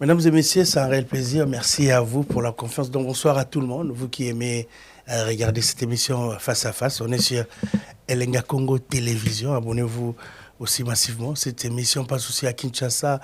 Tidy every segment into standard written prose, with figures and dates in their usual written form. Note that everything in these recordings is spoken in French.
Mesdames et messieurs, c'est un réel plaisir. Merci à vous pour la confiance. Donc, bonsoir à tout le monde. Vous qui aimez regarder cette émission face à face. On est sur Elenga Congo Télévision. Abonnez-vous aussi massivement. Cette émission passe aussi à Kinshasa,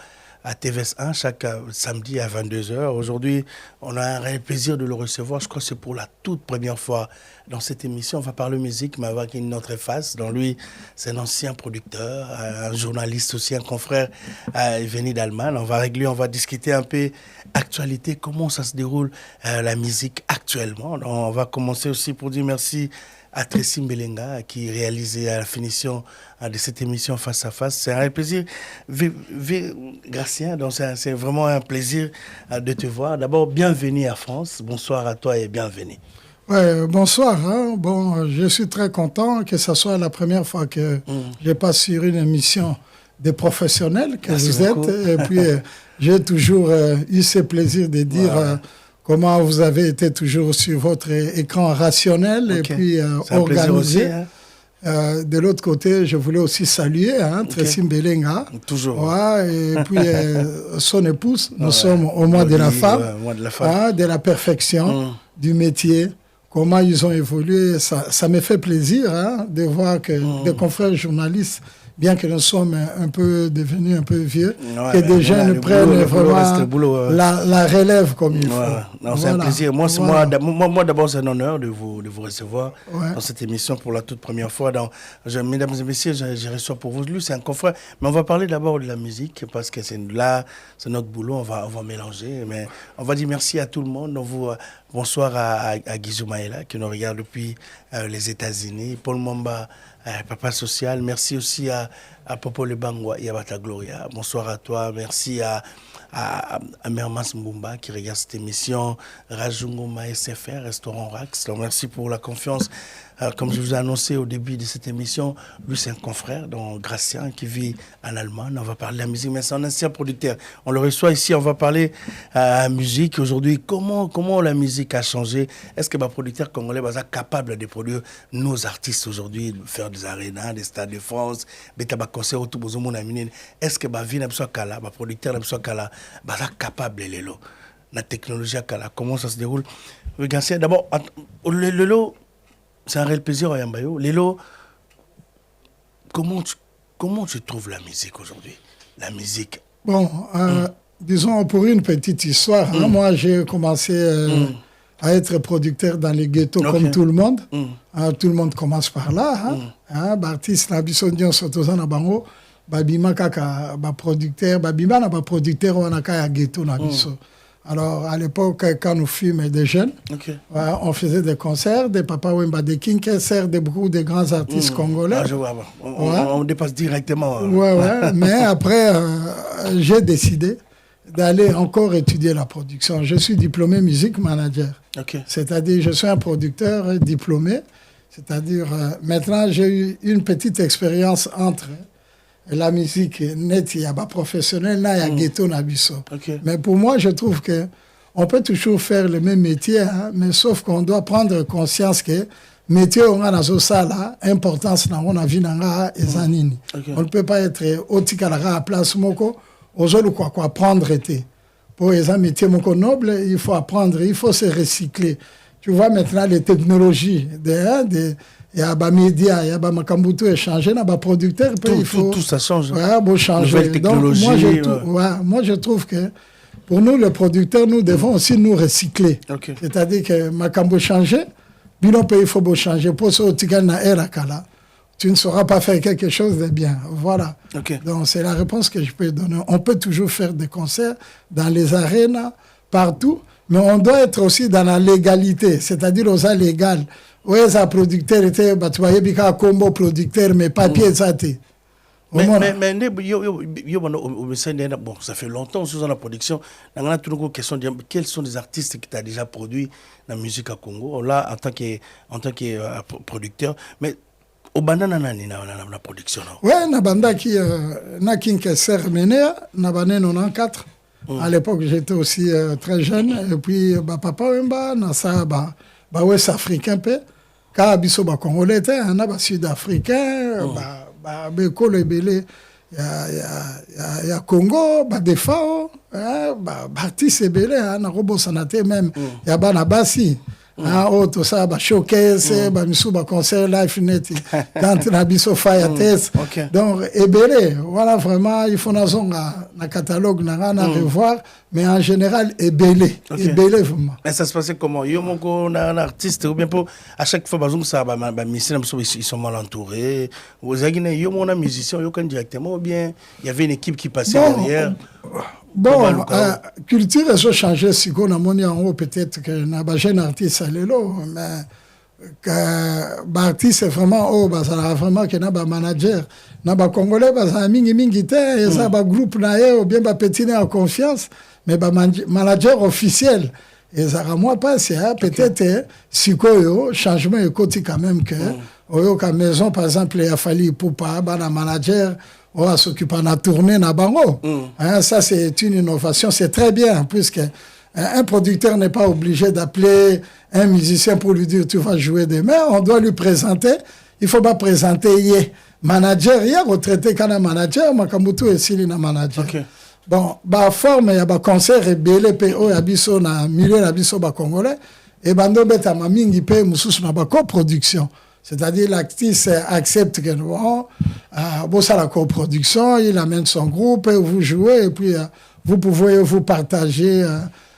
à TVS1, chaque samedi à 22h. Aujourd'hui, on a un réel plaisir de le recevoir. Je crois que c'est pour la toute première fois dans cette émission. On va parler musique, mais avec une autre face. Dans lui, c'est un ancien producteur, un journaliste aussi, un confrère venu d'Allemagne. Avec lui, on va discuter un peu actualité, comment ça se déroule la musique actuellement. Donc, on va commencer aussi pour dire merci à Tracy Mbelenga qui réalisait la finition de cette émission face à face. C'est un plaisir, Gracien, donc c'est vraiment un plaisir de te voir. D'abord, bienvenue à France. Bonsoir à toi et bienvenue. Ouais, bonsoir. Hein. Bon, je suis très content que ce soit la première fois que je passe sur une émission des professionnels que Merci vous beaucoup. êtes. Et puis, j'ai toujours eu ce plaisir de dire comment vous avez été toujours sur votre écran rationnel et puis organisé. Aussi, de l'autre côté, je voulais aussi saluer Tracy Mbelenga. Toujours. Ouais, et puis son épouse. Nous sommes au mois de la femme, mois de la femme. De la perfection du métier. Comment ils ont évolué. Ça me fait plaisir de voir que des confrères journalistes, bien que nous sommes un peu devenus un peu vieux, que des jeunes prennent vraiment la relève comme il faut. Non, c'est un plaisir. Moi, d'abord, c'est un honneur de vous recevoir dans cette émission pour la toute première fois. Mesdames et messieurs, je reçois pour vous. Lui, c'est un confrère. Mais on va parler d'abord de la musique parce que c'est notre boulot. On va mélanger. Mais on va dire merci à tout le monde. Bonsoir à Guizou Maïla qui nous regarde depuis les États-Unis. Paul Mamba, Papa Social. Merci aussi à Popo Lebangwa et à Bata Gloria. Bonsoir à toi. Merci à Mermas Mbumba qui regarde cette émission. Rajungoma SFR, Restaurant Rax. Donc merci pour la confiance. Comme je vous ai annoncé au début de cette émission, lui c'est un confrère, donc Gracien, qui vit en Allemagne. On va parler de la musique, mais c'est un ancien producteur. On le reçoit ici, on va parler musique. Aujourd'hui, comment la musique a changé? Est-ce que les producteurs congolais sont capables de produire nos artistes aujourd'hui, de faire des arénas, des stades de France, des concert autour de monde? Est-ce que les producteurs sont capables de l'élo? La technologie, comment ça se déroule? Gracien, d'abord, l'élo, c'est un réel plaisir à Yambayo. Lélo, comment tu trouves la musique aujourd'hui? La musique. Bon, disons pour une petite histoire, moi j'ai commencé à être producteur dans les ghettos comme tout le monde. Tout le monde commence par là. Artiste Nabisondion Sotozana Bango, Babima Kaka, producteur, Babima na producteur on a kaya ghetto Nabiso. Alors, à l'époque, quand nous fûmes des jeunes, on faisait des concerts, des Papa Wemba, des King Kesser, beaucoup de grands artistes congolais. On dépasse directement. Mais après, j'ai décidé d'aller encore étudier la production. Je suis diplômé music manager. C'est-à-dire, je suis un producteur diplômé. C'est-à-dire, maintenant, j'ai eu une petite expérience entre la musique net, il y a pas professionnel, là, il y a ghetto nabiso. Mais pour moi, je trouve que on peut toujours faire le même métier, mais sauf qu'on doit prendre conscience que métier on a dans ça là, importance dans on a vu dans et zanini. On ne peut pas être otikala à place moko, aux autres quoi prendre été. Pour les métiers moko noble, il faut apprendre, il faut se recycler. Tu vois maintenant les technologies il y a des médias, il y a des makambuto échangés, il y a des producteurs. Tout ça change. Bon changer. Nouvelle technologie. Donc, moi, je trouve que pour nous, les producteurs, nous devons aussi nous recycler. C'est-à-dire que makambo changer, bilan pays, il faut changer. Pour ce tu ne sauras pas faire quelque chose de bien. Voilà. Donc, c'est la réponse que je peux donner. On peut toujours faire des concerts dans les arènes, partout, mais on doit être aussi dans la légalité, c'est-à-dire aux arts légales. Oui, ça producteur était, tu voyais bien combo producteur, mais papier, ça t'est. Bon, ça fait longtemps que dans la production. On a toujours une question de quels sont les artistes que tu as déjà produits dans la musique à Congo, là, en tant que producteur. Mais au banana, dans la production. Oui, na banda qui na Kinkesser mené, na bané 94. À l'époque, j'étais aussi très jeune. Et puis, papa Wemba, na ça, West africain peu. Quand biso ba congolais, na ba sud-africain, ba bekolo ebele Il y a Congo, Badefao, artiste ebele, na robo sanate même, il y a Banabasi. Tout ça, showcase, concert live net, dans la biso fire test. Donc, ebele, voilà vraiment, il faut un catalogue, na revoir, mais en général, ebele, ebele vraiment. Mais ça se passait comment? Yo mongo un artiste ou bien pour à chaque fois ça ils sont mal entourés. Vous avez yo mon musicien, yo kan directement ou bien il y avait une équipe qui passait derrière. Bon, culture a changé si on a monnaie en haut peut-être que na ba jeune artiste alelo, mais que artiste c'est vraiment oh bah ça vraiment que na ba manager na ba congolais bah ça mingi te et ça ba groupe na ou bien ba petit en confiance mais ba manager officiel et ça moi pas c'est peut-être si quoi changement écoute quand même que au ka maison par exemple il a fallu pour pas ba manager on va s'occuper de la tournée dans Bango. Ça, c'est une innovation. C'est très bien, puisque un producteur n'est pas obligé d'appeler un musicien pour lui dire tu vas jouer demain. On doit lui présenter. Il ne faut pas présenter manager. Il y a retraité quand un manager, Makamutu et Silina manager. Bon, forme, il y a un concert et BLPO, il y a un milieu de Congolais. Et Bando Beta Mamingi paye Moussous na coproduction. C'est-à-dire l'artiste accepte que ça la coproduction, il amène son groupe, et vous jouez, et puis vous pouvez vous partager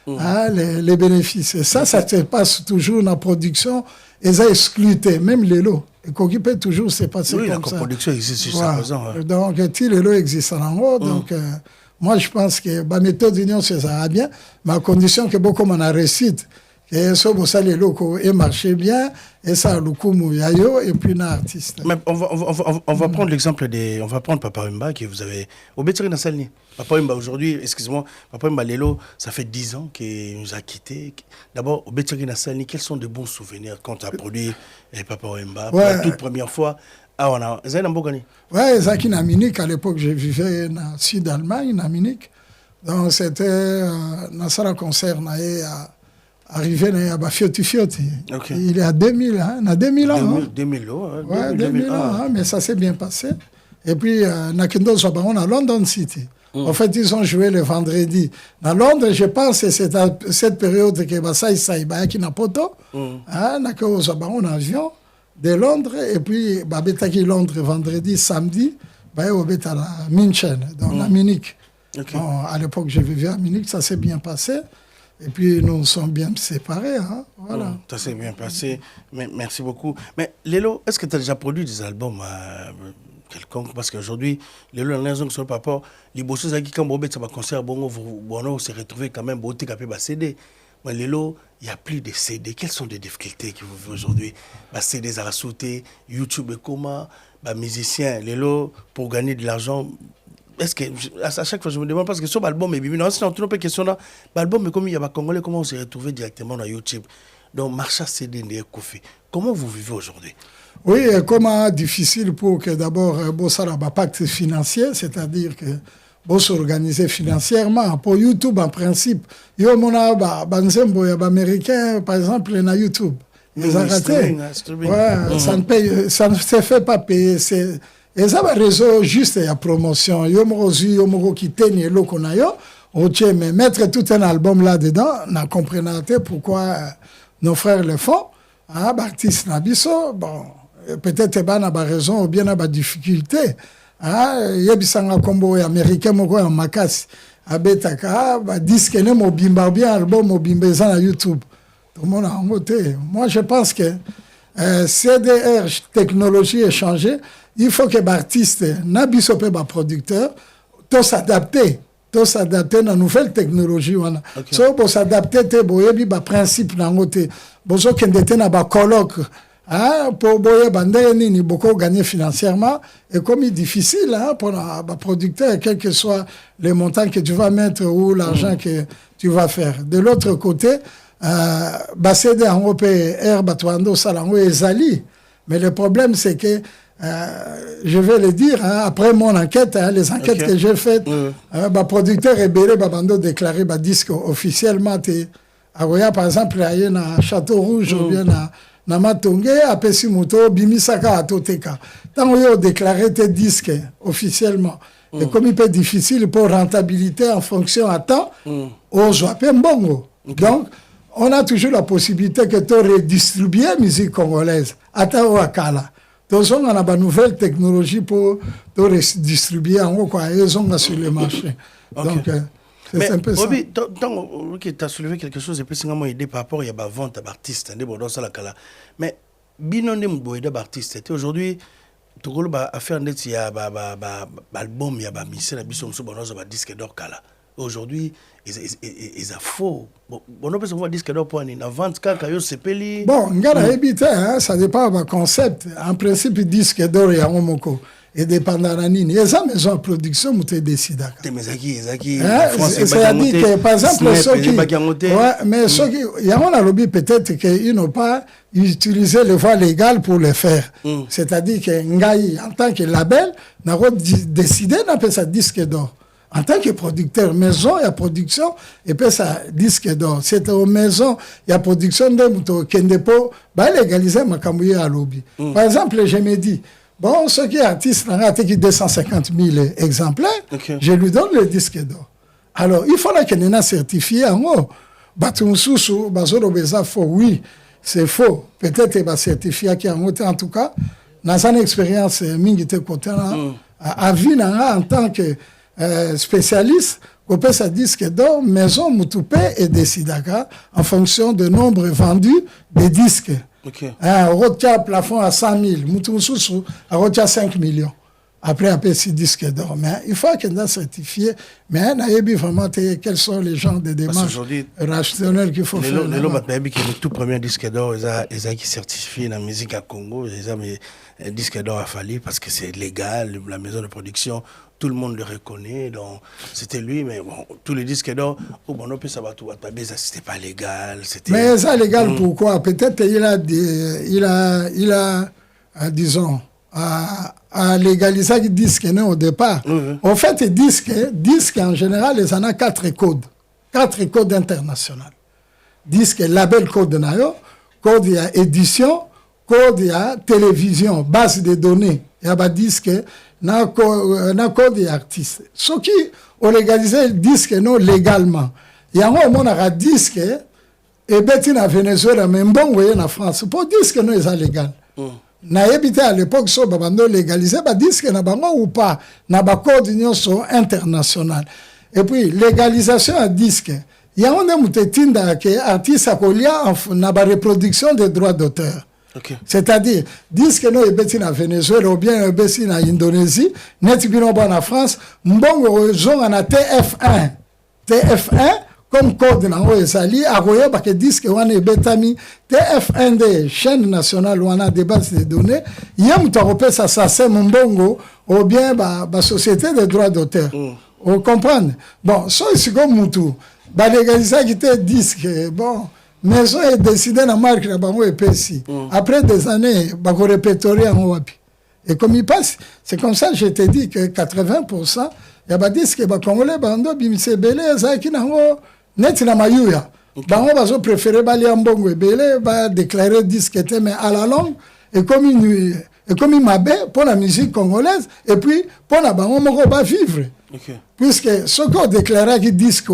les bénéfices. Et ça se passe toujours dans la production, et ça excluté, même les lots. Et qu'on peut toujours se passer comme ça. Oui, la coproduction existe jusqu'à présent. Donc, les lots existent en haut, donc... moi, je pense que la méthode d'union, ça va bien, mais à condition que beaucoup m'en réussite. Et ça, les locaux, et marché bien, et ça, le coup, et puis un artiste. Mais on va prendre l'exemple on va prendre Papa Wemba, que vous avez, au Bétiri Nassalni. Papa Wemba, aujourd'hui, excusez-moi, Papa Wemba Lelo, ça fait 10 ans qu'il nous a quittés. D'abord, au Bétiri Nassalni, quels sont de bons souvenirs quand tu as produit Papa Wemba pour la toute première fois? On a, vous avez un beau gagné? Ouais, Zaki à Munich, à l'époque, je vivais dans le sud d'Allemagne, à Munich. Donc, c'était dans ça, concert, arrivé à Fioti Fioti. Il est à 2000, hein, 2000 ans. 2000 ans, hein. 2000 ans, hein, mais ça s'est bien passé. Et puis, Nakendo Sobaron à London City. En fait, ils ont joué le vendredi. Dans Londres, je pense que c'est à cette période que Basai Saïba qui n'a pas de Nakendo Sobaron en avion de Londres. Et puis, Babetaki Londres vendredi, samedi, au Beta München, dans la Munich. Bon, à l'époque, je vivais à Munich, ça s'est bien passé. Et puis, nous sommes bien séparés. Hein? Voilà. Ça s'est bien passé. Mais, merci beaucoup. Mais Lelo, est-ce que tu as déjà produit des albums quelconques? Parce qu'aujourd'hui, Lelo, la raison que sur le papa, les bosses qui, quand Bobet, ça va concert, on s'est retrouvé quand même, Boté, qui a CD. Mais Lelo, il n'y a plus de CD. Quelles sont les difficultés que vous vivez aujourd'hui? CD, à la sauter, YouTube, et comment, musicien, Lelo, pour gagner de l'argent. Est-ce que, à chaque fois, je me demande, parce que sur l'album, non, c'est une autre question là. L'album, comme il y a Congolais, comment on s'est retrouvé directement dans YouTube? Donc, marché CD, comment vous vivez aujourd'hui? Oui, comment difficile pour que d'abord, ça ait un pacte financier, c'est-à-dire que vous s'organiser financièrement. Pour YouTube, en principe, il y a des Américains, par exemple, dans YouTube. Ils ont raté. Ça ne se fait pas payer. Et ça va réseau juste la promotion. Yomo qui teigne lo konayo. Mais mettre tout un album là-dedans, n'a compris pourquoi nos frères le font. Artiste Nabiso, bon, peut-être pas n'a pas raison ou bien n'a pas difficulté. Yebisanga combo américain moko en makas. Abetaka, disque ne mobimba bien album mobimba na YouTube. Tout le monde a voté. Moi, je pense que CDR, technologie est changée. Il faut que l'artiste, n'abisso pas producteur, tout s'adapter à la nouvelle technologie. So, pour s'adapter, il y a un principe dans le côté. Bozo kendete na ba colloque, pour boyer bandé ni beaucoup gagner financièrement. Et comme il est difficile pour un producteur, quel que soit les montants que tu vas mettre ou l'argent que tu vas faire. De l'autre côté, basede en européen, Batouando, Salango et Zali. Mais le problème, c'est que je vais le dire, après mon enquête, les enquêtes que j'ai faites, producteur et Bélé Babando déclaré disque officiellement. Par exemple, il y a un Château Rouge ou bien na Matongé, à Pesimoto, Bimisaka à Toteka. Tant que vous déclaré tes disques officiellement, Et comme il peut être difficile pour rentabilité en fonction à temps, on joue un bongo. Donc, on a toujours la possibilité que tu redistribues la musique congolaise à ta wakala. Donc, on a une nouvelle technologie pour redistribuer en haut, quoi. Ils ont sur le marché. Donc, c'est un peu ça. Tant que tu as soulevé quelque chose, et puis c'est vraiment aidé par rapport à la vente d'artistes. Mais, binon de m'boïda d'artistes. Aujourd'hui, tu as fait un album, il y a un missile, il y a un disque d'or. Aujourd'hui, ils ont faux. Bon, on peut se voir disque d'or pour une vente quand il y a bon, ça dépend du concept. En principe, disque d'or, il y a un moko. Et dépendant de la ligne. Et ça, maison de production, vous avez décidé. C'est-à-dire que, par exemple, ceux qui... Ouais, mais ceux qui... Il y a un lobby peut-être qu'ils n'ont pas utilisé les voies légales pour le faire. C'est-à-dire que Ngaï, en tant que label, n'a pas décidé d'appeler ça disque d'or. En tant que producteur, maison, il y a production, et puis ça, disque d'or. C'est aux maisons, il y a production de moto, qui ne peut pas légaliser ma cambouille à lobby. Par exemple, je me dis, bon, ceux qui sont artistes, on a 250 000 exemplaires, je lui donne le disque d'or. Alors, il faut qu'il y ait un certifié en haut. Batumsusu, Bazoro Beza, faux, oui, c'est faux. Peut-être qu'il y a un certifié qui est en haut, en tout cas, dans une expérience, Mingite Côté, à vie, en tant que spécialiste, on peut se disque d'or, maison, Moutoupé et Décidaka, en fonction du nombre vendu des disques. On retient plafond à 100 000, Moutoumsou, on retient 5 millions. Après, on peut se disque d'or. Mais il faut qu'il y ait un certifié. Mais on a vraiment quels sont les gens de démarches rationnelles qu'il faut faire. Le tout premier disque d'or, ils ont certifié la musique à Congo. Ils ont un disque d'or à Fali parce que c'est légal, la maison de production. Tout le monde le reconnaît, donc c'était lui, mais bon, tous les disques d'or, c'était pas légal. Mais ça, légal, pourquoi? Peut-être il a disons, à légaliser les disques au départ. En fait, les disques en général, ils en ont 4 codes. 4 codes internationaux. Disque, label code nayo, code il y a édition, code il y a télévision, base de données. Il y a des disques. N'a code des artistes. Ceux qui ont légalisé le disque non légalement. Il y a un monde à disque et bien en Venezuela, mais bon, vous voyez en France. Pour disque non, c'est légal. N'a habité à l'époque, so babando légalisé, bah disque n'a pas ou pas, n'a pas coordination so internationale. Et puis légalisation à disque. Il y a un moutetinda que artiste a colia n'a pas reproduction des droits d'auteur. C'est-à-dire, disque non est en Venezuela ou bien en Indonésie, net bien en France, mbongo zong en TF1. TF1, comme code na oesali, a roya parce que disque wana est betami, TF1 des chaînes nationales ou a des bases de données, yam tarope ça c'est mbongo ou bien ba société de droits d'auteur. Vous comprenez? Bon, so ici comme moutou, ba légaliser qui te disque, bon, maison est décidé dans la marque de Bango et Pessi. Après des années, Bango répertorié en Wapi. Et comme il passe, c'est comme ça que je t'ai dit que 80%, il y a des disques que Congolais, Bando, Bimise Belé, Zaki, Nango, Net na Mayuya. Bango, Bazo préféré Bali Ambongo et Belé, va déclarer disque, mais à la longue, et comme il m'abat pour la musique congolaise, et puis pour la Bango, Moko va vivre. Puisque ce qu'on déclarait qui disque,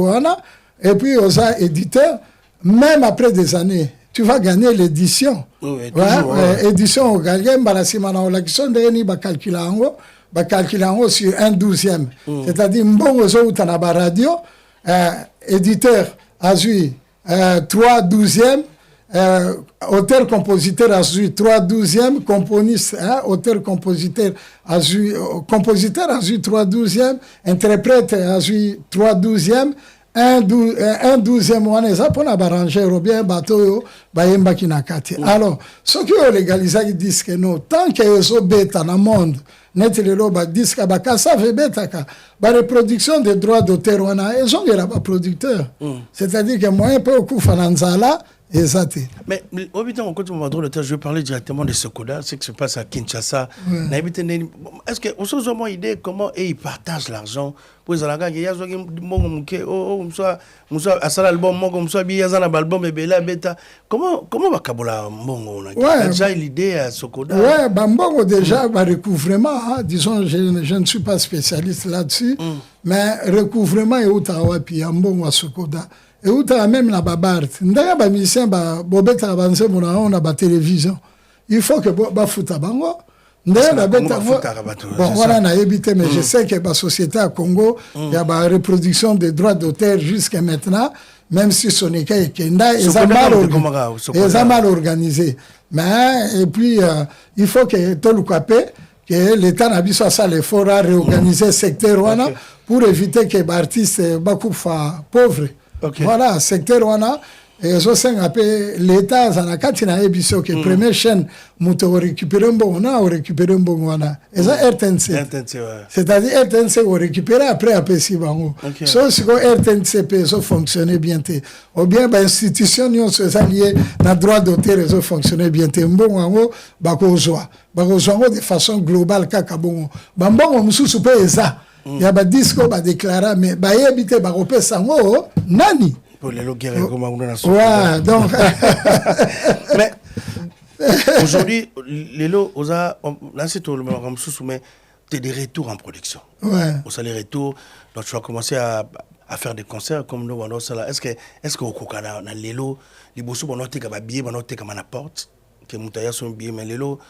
et puis aux éditeurs, même après des années, tu vas gagner l'édition. Édition au Galien, Balasimana, la question de Eni, calculer sur 1/12. C'est-à-dire, bon, aux autres, on a radio, éditeur a eu 3/12, auteur-compositeur a eu 3/12, componiste, auteur-compositeur a eu 3/12, interprète a eu 3/12. Un 12e mois, ça pour arranger bien bateau, bayemba kinakati. Alors, ceux qui ont légalisé les disques, non, tant qu'ils sont bêta dans le monde, net les loba disques, ça fait bêta, la reproduction des droits d'auteur, ils ont des producteurs. C'est-à-dire que moi, un peu au coup, Fananzala, Exact. Mais au bout d'un moment, je vais parler directement de Sokoda, ce qui se passe à Kinshasa. Est-ce que vous avez une idée comment ils partagent l'argent pour les gens qui comment va Kabola Mbongo? Déjà l'idée à Sokoda. Ouais, Mbongo déjà, recouvrement, disons, je ne suis pas spécialiste là-dessus, mais recouvrement est où Tawapi, Mbongo à Sokoda. Et où tu as même la babarte. Ndaga ba musicien ba bobeta avancer mon on a ba télévision. Il faut que ba futa bango. Ndaga ba beta bon voilà na évité mais je sais que la société à Congo il y a ba reproduction des droits d'auteur jusqu'à maintenant même si ce n'est qu'Ekenda ils ont mal organisé. Mais et puis il faut que tout le capé que l'État n'a pas ça l'effort à réorganiser le secteur wana pour éviter que les artistes beaucoup pauvres. Voilà, secteur wana et zo senga pe l'État zanakati na ebiso que première chaîne muto récupérer bon on récupérer bon wana et ça RTNC c'est-à-dire RTNC on récupérer après apesi bango so si ko RTNC peut so fonctionner bien ou bien ba institution nyo so lié na droit d'auteur so fonctionner bien bon wango ba ko zo de façon globale kaka bongo ba mbongo mususu pe eza il y a des discours qui déclarent, mais il y a des gens qui sont nani. Pour les logiques, comme on a ouais, donc. Mais aujourd'hui, les lots, là c'est tout le monde comme sous, mais tu as des retours en production. Ouais. On a les retours, donc tu vas commencer à faire des concerts comme nous, est-ce que au Kokana, dans les lots, les bossous, on a été comme un billet, on a été comme un apport, que Moutaya sont billet, mais les lots.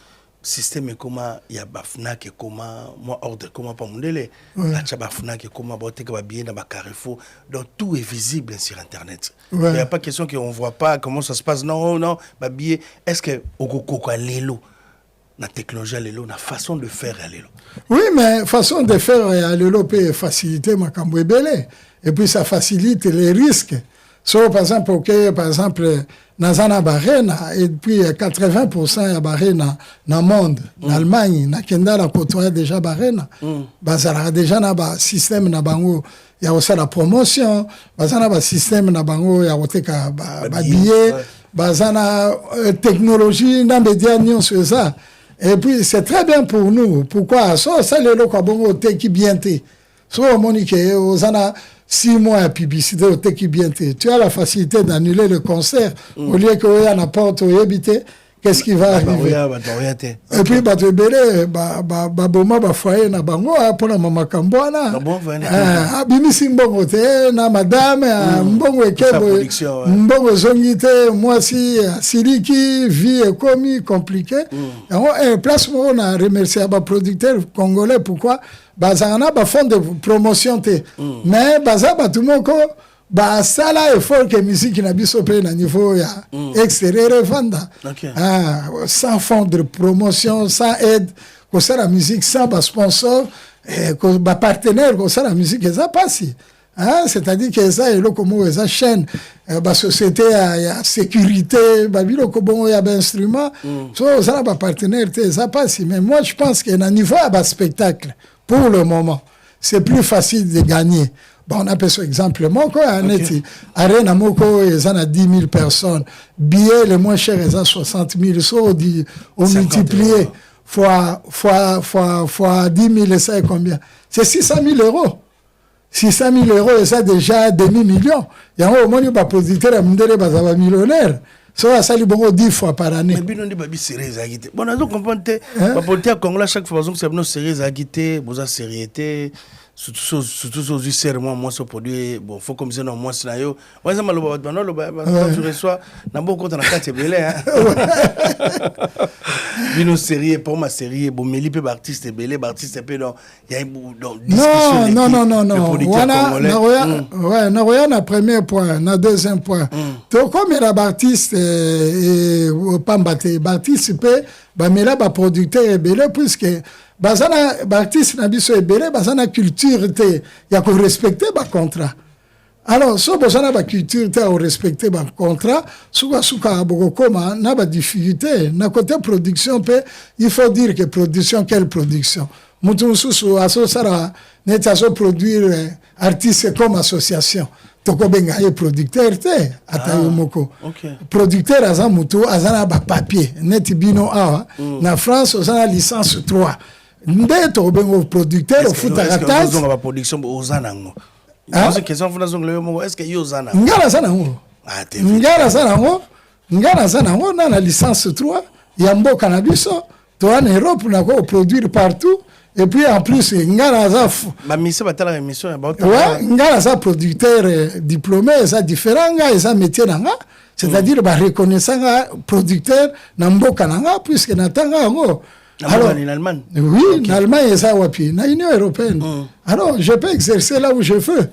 Système est comment il y a bafna qui comment moi ordre comment pas mondele la bafna qui comment botter que bien dans Carrefour donc tout est visible sur internet il y a pas question qu'on voit pas comment ça se passe non ba billet est-ce que au koko lelo la technologie lelo la façon de faire lelo oui mais façon de faire lelo peut faciliter ma cambouebele et puis ça facilite les risques so par exemple Nazana Barena et puis 80% ya Barena na monde l'Allemagne na Kenda la côtoie déjà Barena bazala déjà na ba système na bango ya aussi la promotion bazana ba système na bango ya oteka ba billet bazana technologie na média nyon sur ça et puis c'est très bien pour nous pourquoi ça le lo kwa bongo te ki bien te so monique ozana 6 mois à publicité au Teki Bienté. Tu as la facilité d'annuler le concert au lieu que y a n'importe où habiter. Qu'est-ce qui va arriver? Et puis bah te belé bah boma bah foyer na bango pour la mama kambwana. Bimi simbongo te na madame mbongo ekebo mbongo zongite moi si siliki vie est commis compliqué. Et place moi on a remercié ba producteur congolais pourquoi bazana ba fond de promotion te mais bazaba tout mon ko ba sala effort que musique na biso pe na niveau ya extérieur vanda sans fond de promotion sans aide que ça la musique sans ba sponsor que ba partenaire que ça la musique ça passe c'est-à-dire que ça est là comme ça chaîne ba société ya sécurité ba bilo ko bon ya ba instrument so ça ba partenaire ça passe mais moi je pense que na niveau ba spectacle pour le moment c'est plus facile de gagner. Bon, on appelle ça exemple. Moko Arena Moko, ils en a 10 000 personnes. Billets les moins chers, ils ont 60 000. So, on multiplie fois 10 000, ça est combien? C'est 600 000 euros. 600 000 euros, et ça déjà demi-million. Il y a un moment où il va producteur, il va être millionnaire. Ça va salir beaucoup 10 fois par année. Mais bien on dit babi série agité. Bon, on comprend que la politique congolaise chaque fois que c'est une série agité, boza sériété, surtout aux serments moi ce produit bon faut comme ça non moi c'est nayo. Ouais ça maloba non le tu reçois na beaucoup dans la carte belé hein. Bino série pour ma série bon mais lipe artiste belé artiste peu donc il y a donc discussion non ouais na premier point na deuxième point donc comme il y a artiste et pambate artiste peut ba mela ba producteur belé puisque bazana artiste na biso belé bazana culture te ya ko respecter ba contrat. Alors, si vous avez une culture, vous respectez le contrat, si vous avez une difficulté, dans côté production, il faut dire que production, quelle production? Nous produire artistes comme association. toko benga ye producteur te ata yo moko producteur aza mutu azana ba papier net bino awa na France ozana licence 3 nde to bengo producteur au futa kata est-ce que ba production ozana ngo est-ce que question funa zonglo moko est-ce que yo zana ngala sana ngo ngala sana ngo na licence 3 ya mboka na biso to en Europe na ko produire partout. Et puis en plus, ngara za producteur diplômé, ça différent, ça métier nanga, c'est-à-dire ba reconnaissant producteur na mboka nanga puisque natanga ngo. Alors en Allemagne. Oui, en Allemagne ça wapi, na Union européenne. Alors, je peux exercer là où je veux.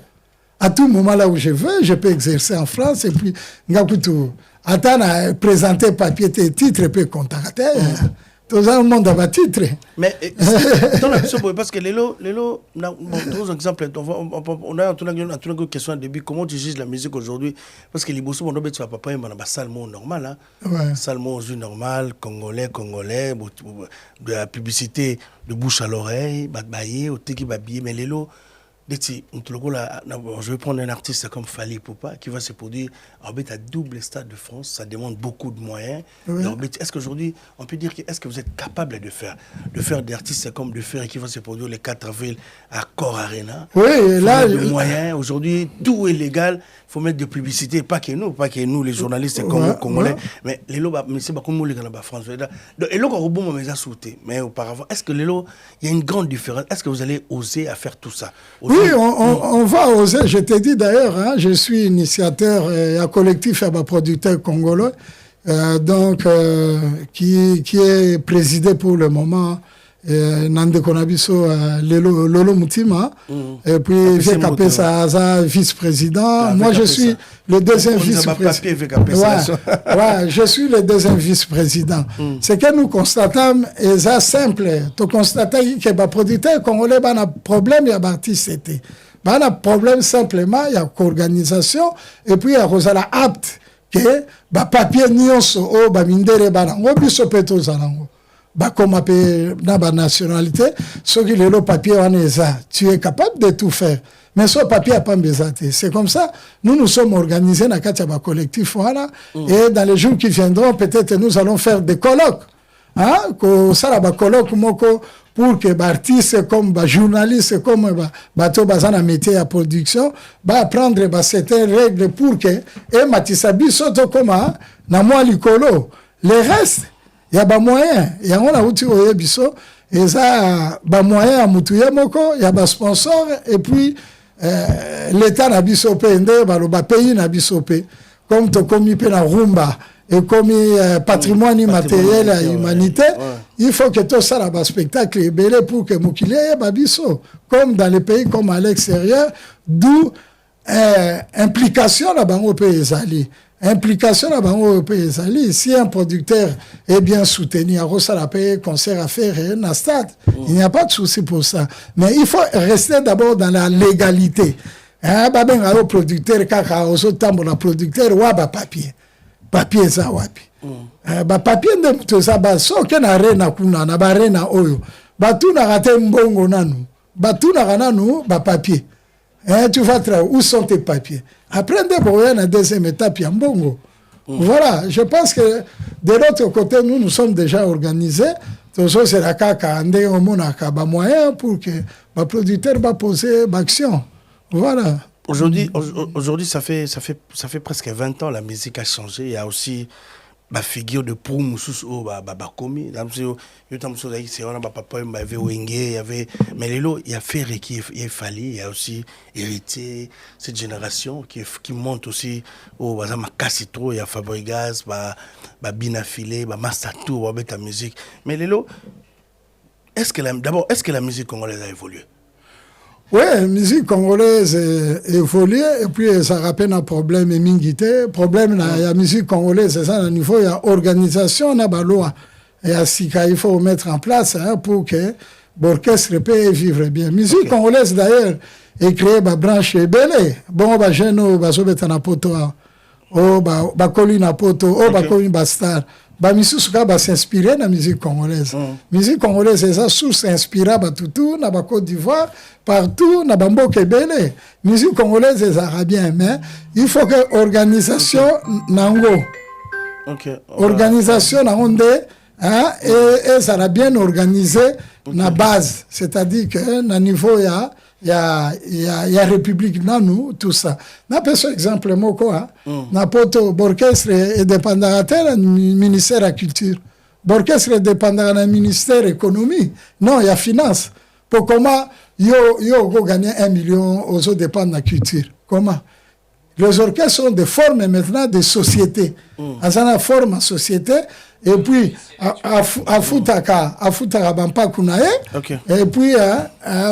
À tout moment là où je veux, je peux exercer en France et puis ngakutu atana présenter papier titre peut contacter. Tout le monde a titre. Mais dans la question, parce que Lélo, bon, exemple, on a une question au début, comment tu juges la musique aujourd'hui? Parce que les bossons, on a pas un salmon normal, salmon normal, congolais, de la publicité de bouche à l'oreille, babayé, au teki babillé, mais Lélo, je vais prendre un artiste comme Fally Ipupa qui va se produire à double stade de France, ça demande beaucoup de moyens. Est-ce qu'aujourd'hui, on peut dire est-ce que vous êtes capable de faire des artistes comme de faire qui va se produire les 4 avril à Core Arena? Oui, là, les moyens. Aujourd'hui, tout est légal. Il faut mettre de publicité, pas que nous les journalistes congolais, mais les lots, c'est pas comme les gars France. Et là, on a sauté. Mais auparavant, est-ce que il y a une grande différence? Est-ce que vous allez oser à faire tout ça? Oui, on va oser. Je t'ai dit d'ailleurs, je suis initiateur et collectif à producteur congolais, qui est présidé pour le moment. Nande Konabiso Lolo Moutima et puis VKP Saza vice-président. Moi je suis le deuxième vice-président. Je suis le deuxième vice-président. Ce que nous constatons est ça simple. Tu constates que les producteurs congolais ont un problème, il y a artiste. Il y a un problème simplement, il y a organisation et puis il y a Rosala apte que les papiers nyonso o ba mindere banango biso peto zanango. Comme na ba nationalité, ce qui est le papier en ESA, tu es capable de tout faire. Mais ce papier n'a pas besoin. C'est comme ça, nous sommes organisés dans le collectif. Voilà, et dans les jours qui viendront, peut-être nous allons faire des colloques. Ça va colloque pour que les artistes, comme les journalistes, comme les métier à production, apprendre certaines règles pour que, et Matisabi, surtout comme na moi l'icolo, les restes. Il y a des moyens. Il y a des moyens à Moutouye Moko, il y a des sponsors, et puis l'État n'a pas le pays n'a pas comme tu commis la rumba et comme patrimoine immatériel à l'humanité, il faut que tout ça ait un spectacle et belé pour que Moukile Babiso, comme dans les pays comme à l'extérieur, d'où implication là-bas au pays Zali. Implication là-bas au pays Zali. Si un producteur est bien soutenu, à Rossala paye concert à faire et un stade, il n'y a pas de souci pour ça. Mais il faut rester d'abord dans la légalité. Ben un producteur kaka oso tambo na producteur wa ba papier za wapi. Ba papier ndem to za ba so ke na rena kuna na ba rena oyo. Ba tuna rate mbongo nanu. Ba tuna kananu ba papier. Tu vas où sont tes papiers? Après, la deuxième étape, il y a Mbongo. Voilà, je pense que de l'autre côté, nous sommes déjà organisés. Toujours, c'est la CACA, on a moyen pour que le producteur va poser l'action. Voilà. Aujourd'hui, ça fait presque 20 ans, la musique a changé. Il y a aussi la figure de Pou Moussous au Bakomi. Il y avait mais il y a Ferré qui est fallu, il y a aussi hérité cette génération qui monte aussi au Makasitro, il y a Fabregas, Binafilé, Mastatou, ta musique. Mais Lélo, est-ce que la musique congolaise a évolué? Oui, la musique congolaise a évolué et puis ça rappelle un problème mingité. Problème la musique congolaise, c'est ça, au niveau de l'organisation, la loi. Et à Sika, il faut mettre en place pour que l'orchestre puisse vivre bien. La musique congolaise, d'ailleurs, est créée par branche belé. Bon, bah, jeune, bah, sobeta na poto, oh, bah, colline na poto, oh, bah, colline bastar. bamisusuka s'inspirer na musique congolaise. Musique congolaise c'est ça source inspira batutu na ba Côte d'Ivoire partout na bamboka ebele. Musique congolaise c'est arabien mais il faut que organisation nango. Organisation na onde hein et ça a bien organisé na base, c'est-à-dire que na niveau il y a République dans nous, tout ça. Na peso exemple moko na poto orchestre et dépendant ministère de la culture. Orchestre dépendant du ministère de l'économie. Non, il y a finance. Pour comment yo go gagner 1 million aux autres dépendants de la culture. Comment? Les orchestres sont des formes maintenant de société. Azana forme en société et puis à futaka bampa kunae et puis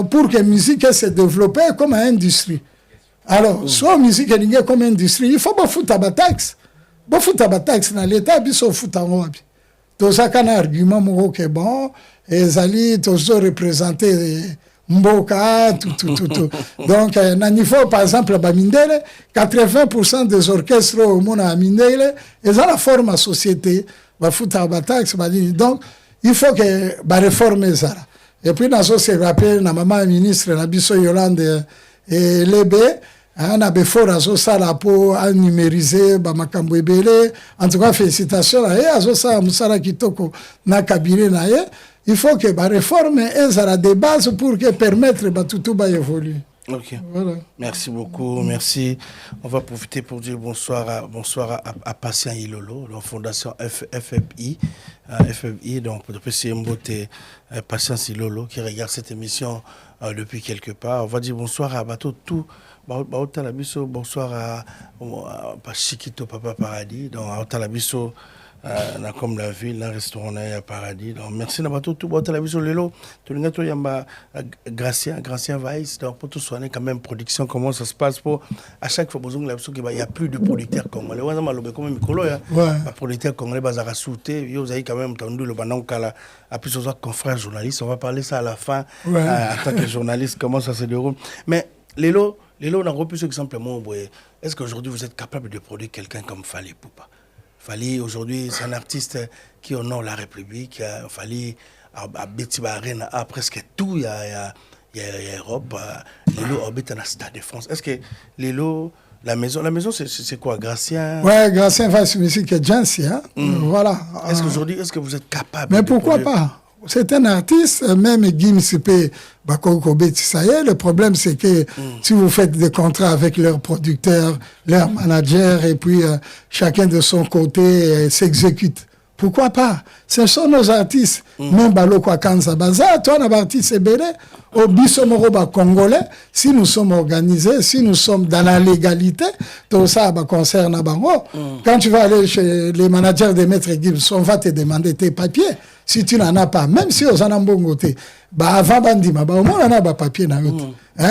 pour que la musique se développe comme une industrie. Alors soit musique est comme une industrie, il faut pas foutre ba taxe. Ba foutre ba taxe dans l'état biso foutre ngobi. To ça kana argument mo que bon et zali to représenter Mboka, tout. Donc, à niveau, par exemple, à Mindele, 80% des orchestres au monde à Mindele, ils ont la forme à société, va foutre à taxe, donc, il faut que réformer ça. Et puis, dans ce se rappelle, la maman ministre, la biso Yolande et Lébé, on a besoin de ça pour numériser, makambo ebele. En tout cas, félicitations à eux, ça, musala kitoko na cabinet na eux. Il faut que la réforme ait des bases pour que permettre que tout évoluer. Ok. Voilà. Merci beaucoup. Merci. On va profiter pour dire bonsoir à Patient Ilolo, la fondation FFI. FFI, donc, c'est Mbote Patience Ilolo qui regarde cette émission depuis quelque part. On va dire bonsoir à Bateau tout. Bonsoir à Chiquito Papa Paradis. Donc, à Otalabiso. Comme la ville, un restaurant à Paradis. Donc, merci d'avoir tout la vision Lelo. Tout le monde yamba Gracien Weiss. Donc, pour tout soigner quand même production, comment ça se passe pour à chaque fois besoin il y a plus de producteurs congolais. Ouais, comme Mikolo ya. Producteurs congolais bazara souté. Vous avez quand même entendu le bandon kala. À plus aux confrères journalistes. On va parler ça à la fin en tant que journaliste comment ça se déroule. Mais Lelo, on a repris simplement. Est-ce qu'aujourd'hui vous êtes capable de produire quelqu'un comme Fally Ipupa? Fally, aujourd'hui, c'est un artiste qui honore la République. Fally, à Betiba Arena, à presque tout, il y a Europe. Lelo habite dans la Stade de France. Est-ce que Lelo, la maison c'est quoi, Gracien? Ouais, Gracien va sur musique et Jancy, hein. Voilà. Est-ce qu'aujourd'hui, vous êtes capable? Mais pourquoi pas? C'est un artiste, même Guim Sipé, Bakoko Betisaye. Le problème, c'est que si vous faites des contrats avec leurs producteurs, leurs managers, et puis chacun de son côté s'exécute. Pourquoi pas? Ce sont nos artistes. Même Baloko Kanza Baza, toi, on a artiste Ebele, au Bissomoroba congolais, si nous sommes organisés, si nous sommes dans la légalité, tout ça concerne Bango. Quand tu vas aller chez les managers des maîtres Gibbs, on va te demander tes papiers. Si tu n'en as pas, même si on en a bon côté, avant Bandima, au moins on a des papiers.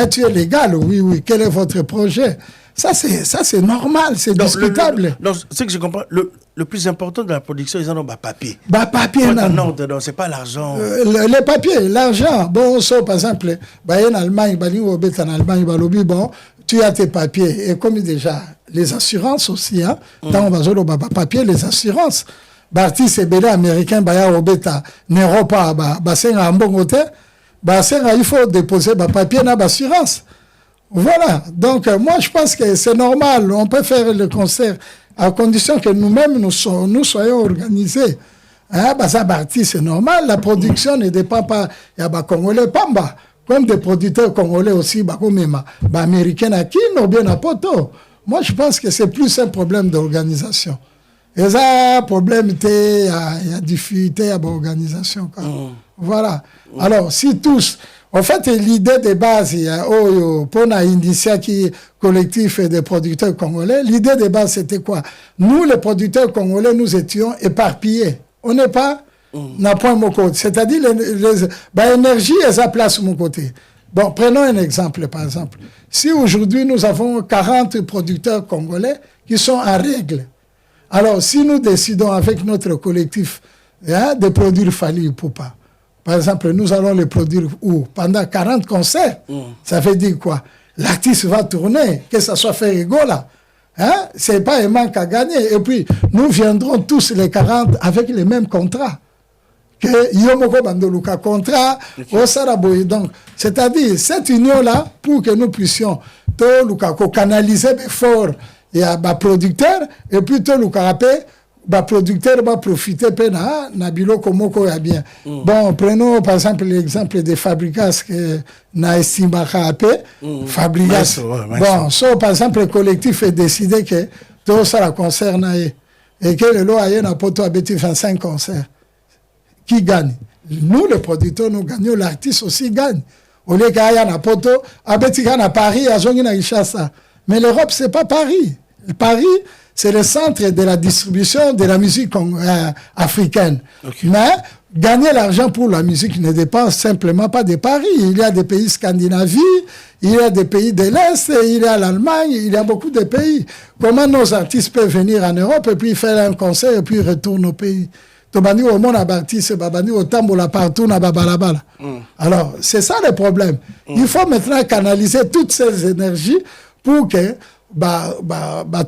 Tu es légal, oui. Quel est votre projet? Ça, c'est normal, c'est discutable. Donc, ce que je comprends, le plus important de la production, ils en ont papier. Papier, non, c'est pas l'argent. Les papiers, l'argent. Bon, par exemple, en Allemagne, bon, tu as tes papiers. Et comme déjà, les assurances aussi, hein, dans on va papier, les assurances. Artiste ebele américain baya obeta n'Europa basenga ambongote basenga il faut déposer papier na assurance. Voilà. Donc moi je pense que c'est normal, on peut faire le concert à condition que nous-mêmes nous soyons organisés. Hein, ça c'est normal, la production ne dépend pas il y a congolais pamba comme des producteurs congolais aussi comme américains à qui ou bien à Poto. Moi je pense que c'est plus un problème d'organisation. Et ça, problème, il y a difficulté à l'organisation. Voilà. Alors, si tous, en fait, l'idée de base, pour l'initiative qui collectif des producteurs congolais, l'idée de base, c'était quoi? Nous, les producteurs congolais, nous étions éparpillés. On n'est pas n'a point mon côté. C'est-à-dire, l'énergie est sa place mon côté. Bon, prenons un exemple, par exemple. Si aujourd'hui, nous avons 40 producteurs congolais qui sont en règle, alors, si nous décidons avec notre collectif de produire Fally Ipupa, par exemple, nous allons le produire où? Pendant 40 concerts. Ça veut dire quoi? L'artiste va tourner, que ça soit fait Egola. Hein? Ce n'est pas un manque à gagner. Et puis, nous viendrons tous les 40 avec les mêmes contrats. Que Yomoko Bandoluka contrat, Osaraboye. Donc, c'est-à-dire, cette union-là, pour que nous puissions canaliser fort et à producteur, et puis tout le producteur va profiter na bilo komoko ya bien. Bon, prenons par exemple l'exemple des fabricants que na estimaka fabricants. Bon, so par exemple le collectif est décidé que tout ça la concerne et que le lot a poto abeti 25 concerts. Qui gagne? Nous les producteurs nous gagnons, l'artiste aussi gagne. Au lieu qu'il y ait un poto abeti à Paris, à Zongi na Ishasa. Mais l'Europe c'est pas Paris. Paris c'est le centre de la distribution de la musique africaine. Okay. Mais gagner l'argent pour la musique ne dépend simplement pas de Paris. Il y a des pays scandinaves, il y a des pays de l'Est, il y a l'Allemagne, il y a beaucoup de pays. Comment nos artistes peuvent venir en Europe et puis faire un concert et puis retourner au pays? Tobani au monde artiste, babani au tambola partout na babalabala. Alors, c'est ça le problème. Il faut maintenant canaliser toutes ces énergies pour que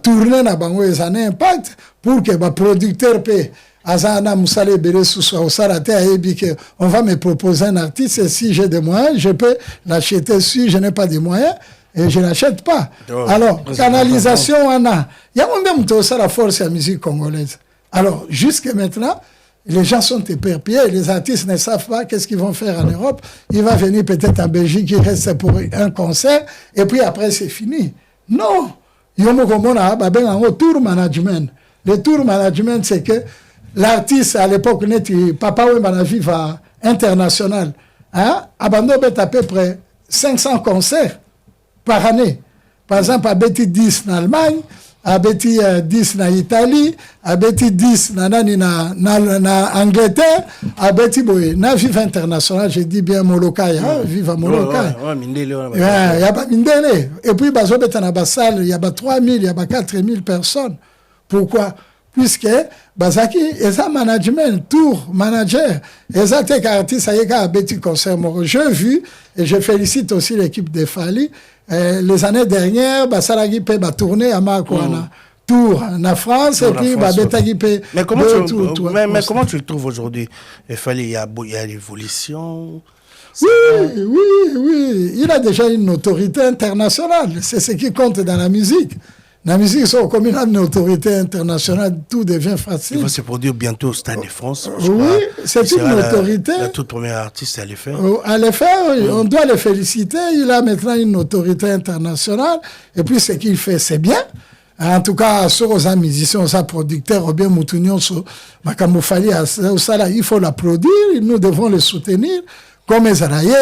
tourner na bango et ça a un impact pour que producteur paie azana musale bere sous sarate ayebi que on va me proposer un artiste et si j'ai des moyens je peux l'acheter. Si je n'ai pas de moyens et je n'achète pas. Alors canalisation on a il y a même tout ça la force de la musique congolaise. Alors jusqu'à maintenant les gens sont éperpillés, les artistes ne savent pas qu'est-ce qu'ils vont faire en Europe. Il va venir peut-être en Belgique, il reste pour un concert et puis après c'est fini. Non, il y a un tour management. Le tour management, c'est que l'artiste, à l'époque, Papa Wembana Viva international, abandonne à peu près 500 concerts par année. Par exemple, à Betty 10 en Allemagne, à Betty 10 en Italie, à Betty 10 en Angleterre, à Betty Boy, na Viva international, je dis bien Molokai, Viva Molokai. Il y a pas Mindele. Et puis, il y a 3 000, il y a 4 000 personnes. Pourquoi? Puisque, Bazaki, et un management, tour, manager, et ça, t'es artiste, ça y est, à Betty Concert. J'ai vu, et je félicite aussi l'équipe de Fali, les années dernières, Salagi peut tourner à Marcoana. Tour en France, et puis Betagi peut. Mais comment tu le trouves aujourd'hui? Il y a l'évolution. Oui. Il a déjà une autorité internationale. C'est ce qui compte dans la musique. La musique, comme il a une autorité internationale, tout devient facile. Il va se produire bientôt au Stade de France. Oui, c'est une autorité. La toute première artiste à le faire. À le faire, oui. On doit le féliciter. Il a maintenant une autorité internationale. Et puis, ce qu'il fait, c'est bien. En tout cas, sur les musiciens, les producteurs, ou bien Moutounion, il faut l'applaudir. Nous devons le soutenir. Comme les Araïe,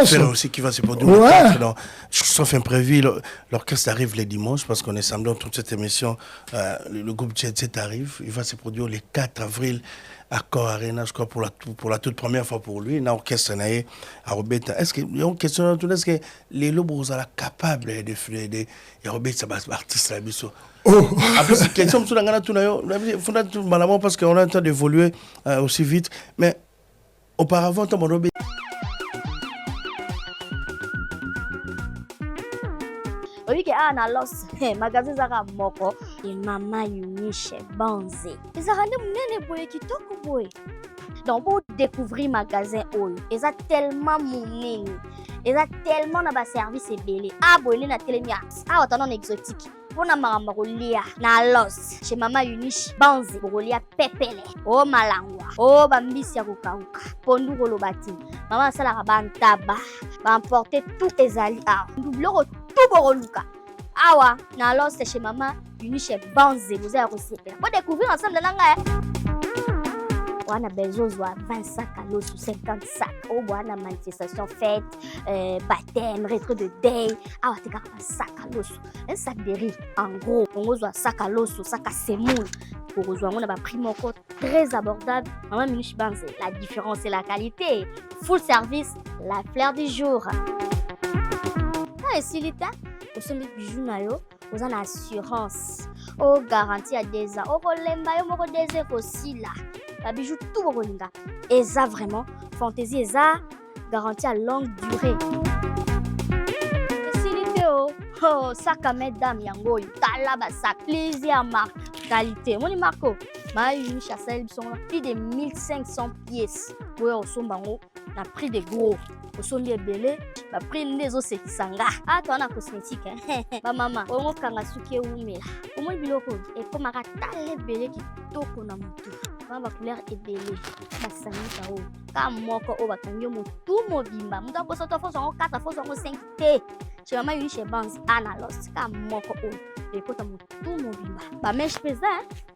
c'est aussi qui va se produire. Sauf imprévu, l'orchestre arrive les dimanches parce qu'on est samedi dans toute cette émission. Le groupe Jet Set arrive. Il va se produire le 4 avril à Cor Arena, je crois, pour la toute première fois pour lui. L'orchestre naïe à Robeta. Est-ce qu'il y a une question? Est-ce que les lobos sont capables de faire des Robeta, artistes là, après, c'est question parce qu'on a le temps d'évoluer aussi vite. Mais auparavant, tu as oui, na los magasin zaka moko et Mama Eunice Banze. Ils arrêtent munene boye kitoko boye. Donc pour découvrir magasin oyo, ils a tellement munene. Ils a tellement na ba service belé. Ah boye na telemia. Ah otana exotique. Pona mama rolia na los chez Mama Eunice Banze rolia pepele. Oh malangwa. Oh bambisi ya kukauka. Pondu rolobati. Maman sala bantaba. Ba emporter tous les alliés. Double tout boroluka. Awa, na alors c'est chez Mama Eunice Banze, vous avez reçu. Pour découvrir ensemble de l'anglais. On a besoin de 20 sacs à l'eau sous 50 sacs. Oh, on a manifestation fête, baptême, retrait de day. Ah, tu as un sac à l'eau. Un sac de riz, en gros. On a un sac à l'eau, un sac à semoule. Pour rejoindre, on a un prix encore très abordable. Mama Eunice Banze, la différence c'est la qualité. Full service, la fleur du jour. Ah, et si l'État, au sein des bijoux, vous avez l'assurance. Oh, garantie à 2 ans. Oh, lemba, yo moko 2 ans aussi là. La bijou tout bolinga. Et ça vraiment, fantaisie, et ça, garantie à longue durée. Facilité, oh. Oh, sac à mesdames yango tala ba sac plaisir marque qualité. Moni marco. Ma une chassel sont plus de 1500 pièces. Ouais, au sombango na prix de gros. Au son des belé, ba prix les os c'est sanga. Ah toi na cosmétique hein. Ba maman, on kanga suki umela. Omo biloko e ko maka tale belé ki toko na mutu. Ba couleur est belé. Ba sanita o. Ka moko o ba kanyo mutu mobimba. Muta ko soto fo son 4 fo son 5 T. Chez maman une chez Banz Analos ka moko o. Et kota mutu mobimba. Ba mèche pesa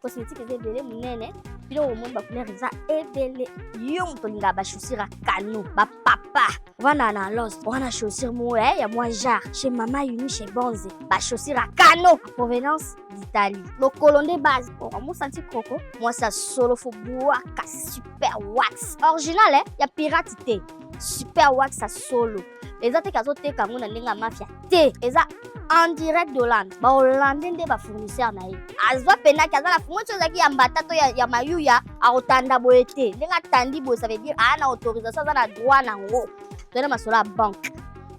cosmétique est belé munene. Bilo o monde ba couleur eza ebele. Yo mutolinga ba chaussure kano ba papa. Wana Analos, wana chaussure mo ya moi jar chez maman uni chez Banz. Ba chaussure à kano provenance d'Italie. Le colon de base. Oh, moi senti croco. Moi ça solo faut boire super wax. Original hein, y a piratité. Super wax ça solo. Les autres casos te comme on a linga mafia. Te, eza en direct d'Hollande. Ba Hollandais de ba fournisseur na ye. Azwa pena kaza la fournisseur zaki ya mbatato ya mayuya a otanda boete. Linga tandi bo ça veut dire ana autorisation za na droit na ngo. Tona masola banque.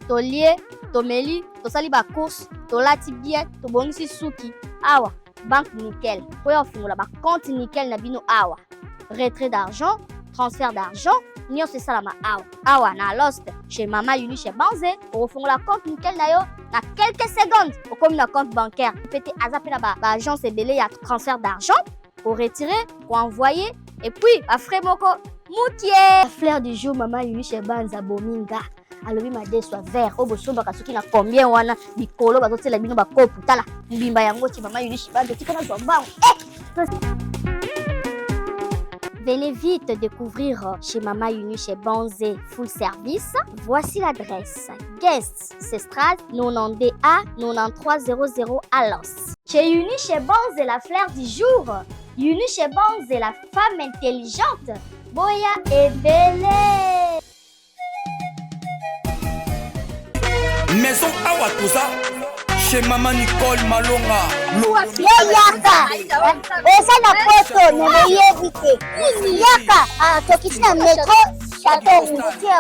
To lié, to meli, to sali ba course, to lati bien, to bongisi suki. Awa, banque nickel. Poya fungula ba compte nickel na bino awa. Retrait d'argent, transfert d'argent. Nyo c'est ça la ma awa. Awa na lost chez Mama Uni chez Banze. Au fond la compte nickel na yo na quelques secondes. Au comme na compte bancaire. Pété azapé na ba agence belé ya transfert d'argent. Pour retirer, pour envoyer. Et puis, à frais moko moutier. Fleur du jour Mama Uni chez Banza Bominga. Alobi made soit vert. Obo somba kasuki na combien wana bikolo bazotela bino ba kopu tala. Mbimba yango ti Mama Uni chez Banza tika na zombango. Venez vite découvrir chez Mama Uni chez Banzé Full Service. Voici l'adresse. Guest, Sestrade, 90A 9300 à Los. Chez Uni chez Banzé, la fleur du jour. Uni chez Banzé, la femme intelligente. Boya et Bélé. Maison Awatusa. Chez Maman Nicole Malonga. Yaka eza na poto na yebite yaka tokiti na metro chateau mutia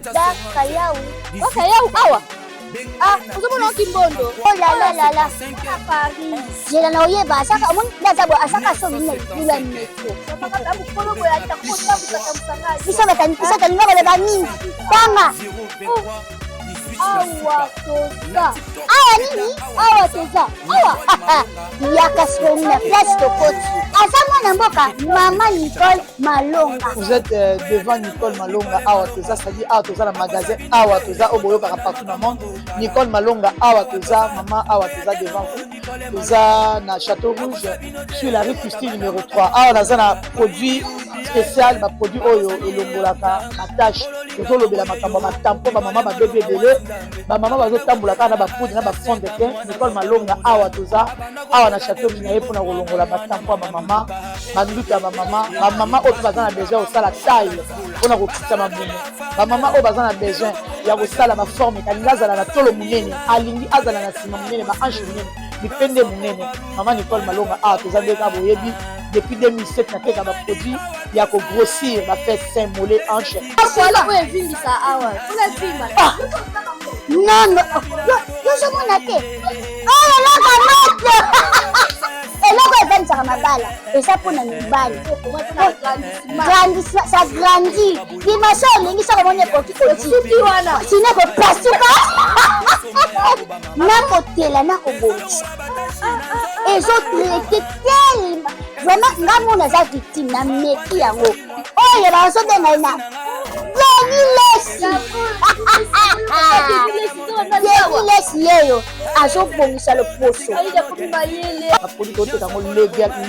daka yau Ok, yau awa. Uzomona kimbondo. oh la Paris jela na oyeba asaka mon daza bo asaka so mine bila metro bisa batani ngaba ba mingi tanga awa toza awa nini awa toza awa yaka soni na place tokoti aza mwana mboka Mama Nicole Malonga. Vous êtes devant Nicole Malonga awa toza, c'est-à-dire awa toza la magasin awa toza oboyoka partout dans le monde. Nicole Malonga awa toza, maman awa toza devant vous. Toza na Château Rouge sur la rue Custine numéro 3. Awa naza na produit spécial, ba produit oyo elongolaka attache. Tozo lobela makambo ba tampon ba maman ba bébé belé. Ba maman bazo tambolaka na ba poudre na ba fond de teint. Nicole Malonga awa toza awa na Château Rouge na ye pona kolongola ba tampon ba maman. Banduka ba maman oyo baza na besoin osala taille pona kokita mamumu. Ba maman oyo baza na besoin ya kosala ba forme kalinga azala na tolo munene alingi azala na sima munene ba hanche munene bipende munene. Mama Nicole Malonga awa toza ndeka boyebi depuis 2007 na teka ba produit ya ko grossir ba fait sein mollet hanche. Voilà où est vindi ça awa. Où est vindi? Non yo somona te oh la kamate eloko evanisaka mabala eza mpona mibali ça grandit dimension elingi soko moni ekoki kosuki wana sina kopasuka nakotela nakobongisa ezotraite telema vraiment nga mona aza victime na meki yango oyo bazobengai na Lesi yeyo azobongisa loposo apodi koteka ngo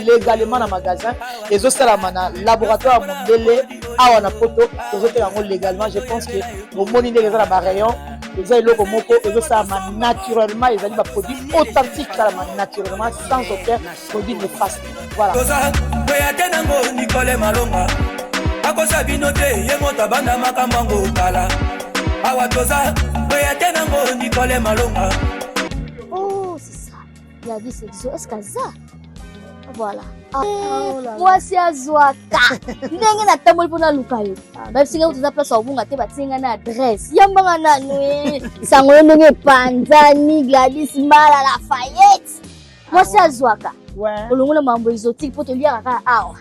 légalement na magasin ezosalama na laboratoire mondele awa na poto tozoteka ngo légalement. Je pense que omoni ndenge eza na barayon eza eloko moko ezosalama naturellement, ezali baproduit authentique salama naturellement sans aucun produit néfaste. Voilà. Nicole Malonga akosa bino te ye moto abanda makambo ngo kala awa toza boya tena ngo Nicole Malonga. Oh, c'est ça. Il a dit sexo. Est-ce que ça? Voilà. Mwasi azwaka ndenge natamboli mpona luka yo babisinga kutuza place wabunga te batinga na adresse yambanga nanu sango yo ndenge epanzani Gladys Mbala Lafayette mwasi azwaka olongola mambo exotique po toliaka kaka awa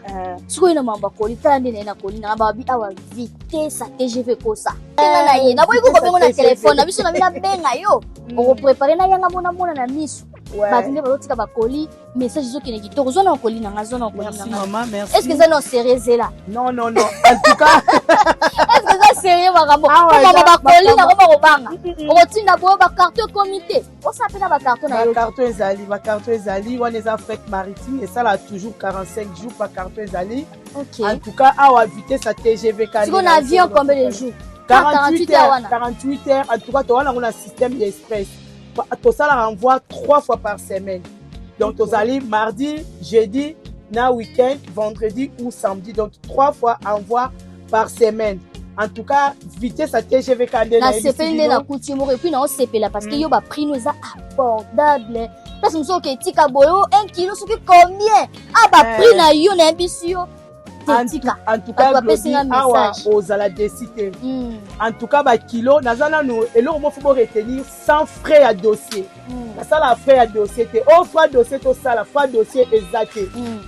sikoyo na mambo akoli tala nde naye na koli nanga babi awa vitesse a TGV kosa tenga na ye naboyi kokobengo na telefone na biso na bina benga yo okoprepare na yanga mona na miso bato nde bazotika bakoli message ezokende kitoko zwana okoli nanga zwana okoli nanga est ce que eza no sérieux ezela non en tout cas est ce que eza sérieux makambo omama bakoli nango bakobanga okotinda boyo bacarton comité osape na bacarton na yo bacarton ezali wana eza fête maritime esala toujours 45 jours par carton ezali en tout cas awa vitesse à TGV siko na avion combien de jours 48 heures en tout cas towana ngo na système express tout ça la renvoie 3 fois par semaine. Donc, tu allez mardi, jeudi, na week-end, vendredi ou samedi. Donc, 3 fois envoi par semaine. En tout cas, vitesse à TGV Kandé. Na CP na coutume et puis na on CP là parce que yo ba prix nous est abordable. Parce que nous sommes que tika boyo 1 kilo ce que combien? Ah ba prix na yo na bisio. En tout cas, aux à la décider. En tout cas, bah kilo, nazana nous et là on faut retenir sans frais à dossier. La salle à frais à dossier, au frais dossier tout ça, la frais dossier exact.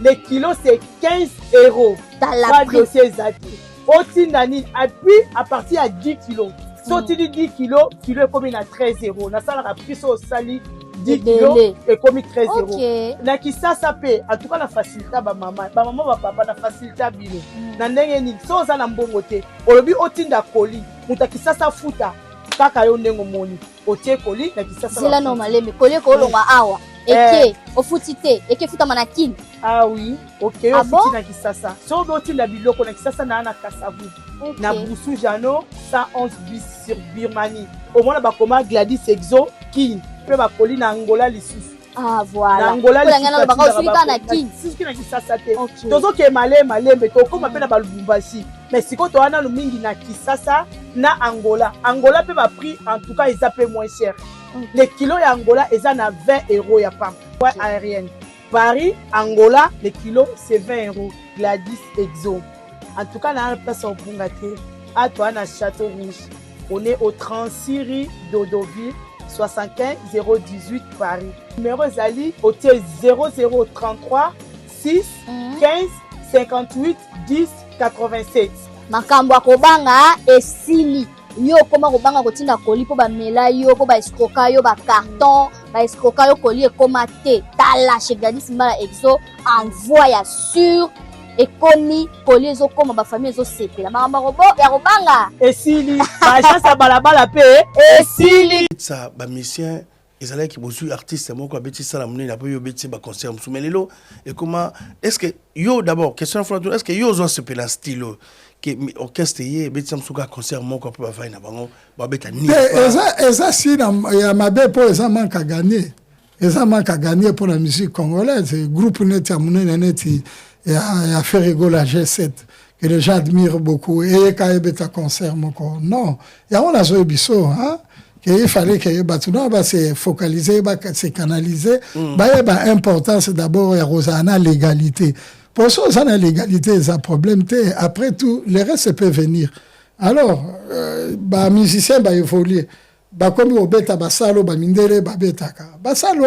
Les kilos c'est 15 €. Frais dossier exact. Au tinani, puis à partir à 10 kilos. Sorti de 10 kilos, kilo est comme à 13 €. La salle a pris au sali 10 kilos et comme 13 €. Na kisasa pe en tout cas la facilité ba maman ba papa na facilité bilo. Na ndenge ni so za na mbongo te. Olobi otinda koli, muta kisasa futa kaka yo ndengo moni. Otie koli na kisasa. C'est la normale mais koli ko longa awa. Eke ofutite, eke futa manakini. Ah oui, OK, ofuti na kisasa. So otinda biloko na kisasa na kasavu. Na Boussou Jano 111 bis sur Birmanie. Au moins ba koma Gladys Exo King. Ba koli na Angola lisusu. Ah voilà. Na Angola lisusu. Ba ka na king. Siki na kisasa te. Tozo ke malembe to koma pe na ba Lubumbashi. Mais siko to wana no mingi na kisasa na Angola. Angola pe ba prix en tout cas ils appellent moins cher. Les kilos ya Angola eza na 20 € ya pam. Ouais aérienne. Paris, Angola, les kilos c'est 20 €. Gladys Exo. En tout cas na place au Bungate. À toi na Château Rouge. On est au 36 rue d'Odoville. 75 018 Paris. Numéro Zali, hôtel 0033 6 15 58 10 87. Makambo akobanga esili. Yo koma kobanga kotinda koli po ba mela yo po ba escroka yo ba carton, ba escroka yo koli e koma te. Tala chez Gladys Mbala Exo envoie sur ekomi koli ezo koma ba famille ezo sepela. Makambo robo ya kobanga esili. Ba chance balabala pe esili. Ça ba mission ils allaient qui bossent artiste moi quoi bêtise ça la monnaie n'a pas eu bêtise ba concert soumelelo et comment est-ce que yo d'abord question est-ce que yo zo sepela style que orchestre yé bêtise msuka concert moi quoi pas faire na bango ba beta ni eza si na ya mabe po eza manque à gagner pour la musique congolaise groupe net ya monnaie net ya fait rigoler G7 que les gens admirent beaucoup et quand il bêta concert mon corps non ya on a zo biso hein qu'il fallait que Batuna se focaliser, se canaliser. Importance d'abord à Rosana l'égalité. Pour ça, Rosana l'égalité, c'est un problème. Après tout, le reste peut venir. Alors, musicien, il faut lire. Comme au bêta, basalo, mindere, babetaka. Basalo,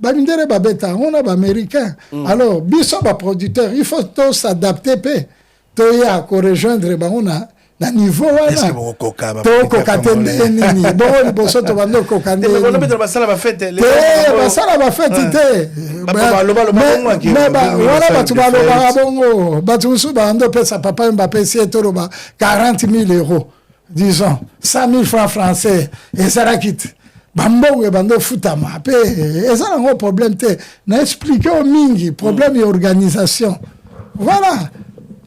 mindere, babeta, on a américain. Alors, biso, producteur, il faut tout s'adapter. Toya, ko rejoindre, on a. Na niveau wana est-ce que vous coca to coca tende nini bon boso to bando coca nini mais on peut basala ba fête les basala ba fête te mais voilà batu baloba bongo batu su bando pesa papa Mbappé si etoroba 40 000 €, disons 100 000 francs français et ça la quitte bambongo bando futama pe et ça un problème te na expliquer au mingi problème et organisation voilà.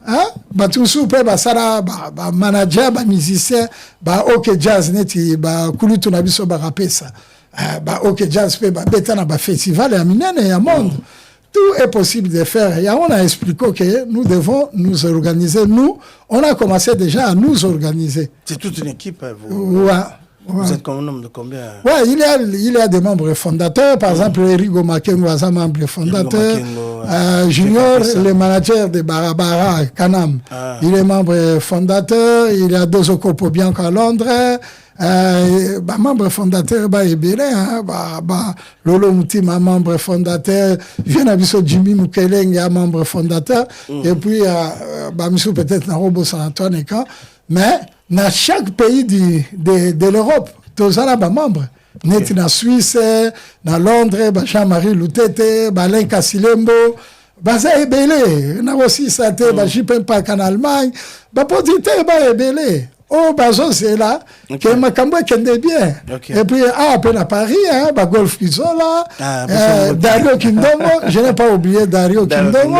Hein? Batusu pe basara ba manager ba musicien ba OK jazz neti ba kulutu na biso ba rapesa ba OK jazz pe ba betana ba festival ya minene ya monde. Tout est possible de faire. Et on a expliqué que nous devons nous organiser. Nous, on a commencé déjà à nous organiser. C'est toute une équipe, hein, vous. Ouais. Vous êtes comme un nombre de combien? Ouais, il y a des membres fondateurs. Par exemple, Erigo Makengo est un membre fondateur. Junior, le manager de Barabara, Kanam. Il est membre fondateur, il a 2 Okopo Bianco à Londres. Membre fondateur, Lolo Moutima, membre fondateur. Vient à Jimmy Mukeleng, membre fondateur. Et puis, Bamisou peut-être Narobo Saint-Antoine et quand. Mais, dans chaque pays de l'Europe, tous les membres. Net na Suisse, na Londres, Jean-Marie Loutete, Alain Kassilembo, baza ebele, na aussi sate, Jipin Park en Allemagne, producteur ebele. Oh, bazo c'est là, que Makambo kende bien. Et puis, à Paris, Golf Kizola, Dario Kindomo, je n'ai pas oublié Dario Kindomo,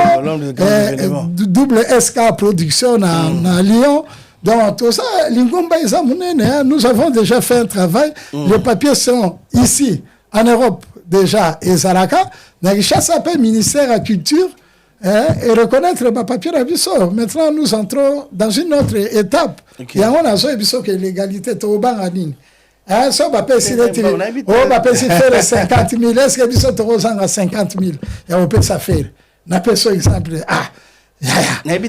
double SK Production à Lyon. Donc, tout ça, nous avons déjà fait un travail. Les papiers sont ici, en Europe, déjà, et Zaraka. Ça s'appelle ministère de la Culture et reconnaître les papiers de Bissau. Maintenant, nous entrons dans une autre étape. Et on a dit que l'égalité est au banc en ligne. Ça va faire 50 000. Est-ce que Bissau est à 50 000? Et on peut ça faire. On a fait exemple. Mais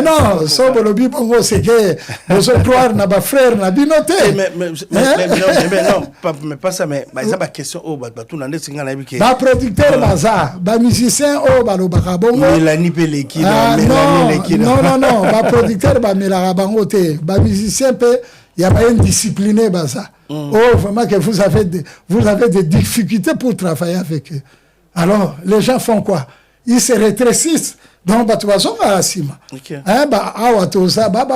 non, c'est que nos emplois n'a pas frère, n'a pas noté. Mais pas ça, mais ça pas question. Oh, tout le monde bah producteur baza, bah musicien oh bah le barabongo. Mélanie Peleki. Non, bah producteur bah Mélarabango te, bah musicien peut, il y a pas une disciplinée baza. Oh vraiment que vous avez des difficultés pour travailler avec eux. Alors les gens font quoi? Ils se rétrécissent. Donc, bah, tu vas à Asima.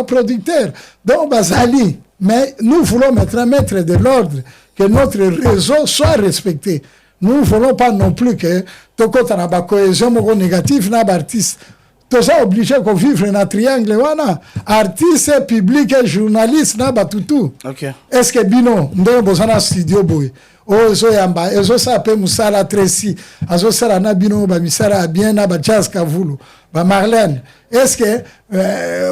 Producteur. Donc, bah, Zali. Mais nous voulons maintenant mettre de l'ordre, que notre réseau soit respecté. Nous ne voulons pas non plus que, tout côté, on a une cohésion négative, on a artiste. Tout ça obligé qu'on vive dans un triangle, voilà. Artiste, public, journaliste, on a tout. Est-ce que Bino, nous avons besoin d'un studio, boy? Ozo yamba ezo sa pe musala Tracy azo sala na bino ba misala bien na ba jazz kavulu ba Marlène est-ce que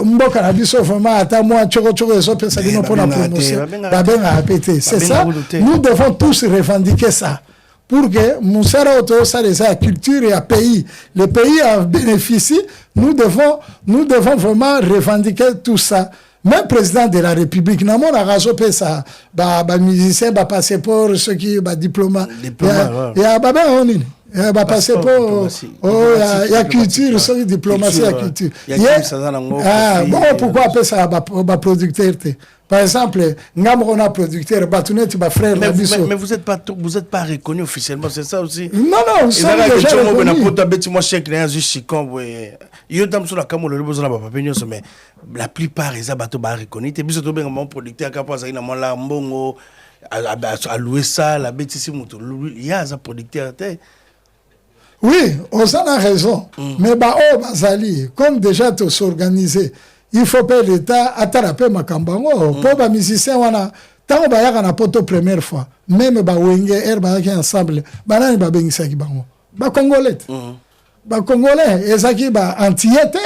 mboka na biso vraiment ata moi choko ezo pesa bino pour la promotion ba ben a pété c'est ça nous devons tous revendiquer ça pour que musala auto ça les culture et à pays le pays a bénéficié nous devons vraiment revendiquer tout ça. Même président de la République, n'a pas rasopé ça, musicien, passeport, ceux qui, diplôme, il y a passeport, il y a culture, ceux qui diplomatie, il y a culture. Bon, pourquoi appeler ça, producteur? Par exemple, on a producteur, frère, mais vous n'êtes pas reconnu officiellement, c'est ça aussi? Non, vous savez déjà reconnu. Mais la plupart des abattus sont reconnus. Et puis, surtout, mon producteur qui a passé dans mon lambongo, à louer ça, la bêtise, il y a un producteur. Oui, on a raison. Mais Bazali, comme déjà tout s'organiser, il faut que l'État attrape ma cambango. Pour les musiciens, tant qu'on va y avoir poto première fois, même Wenge, Herba qui ensemble, Banani Babengisa qui bango. Congolais. Congolais, Ezaki anti-été,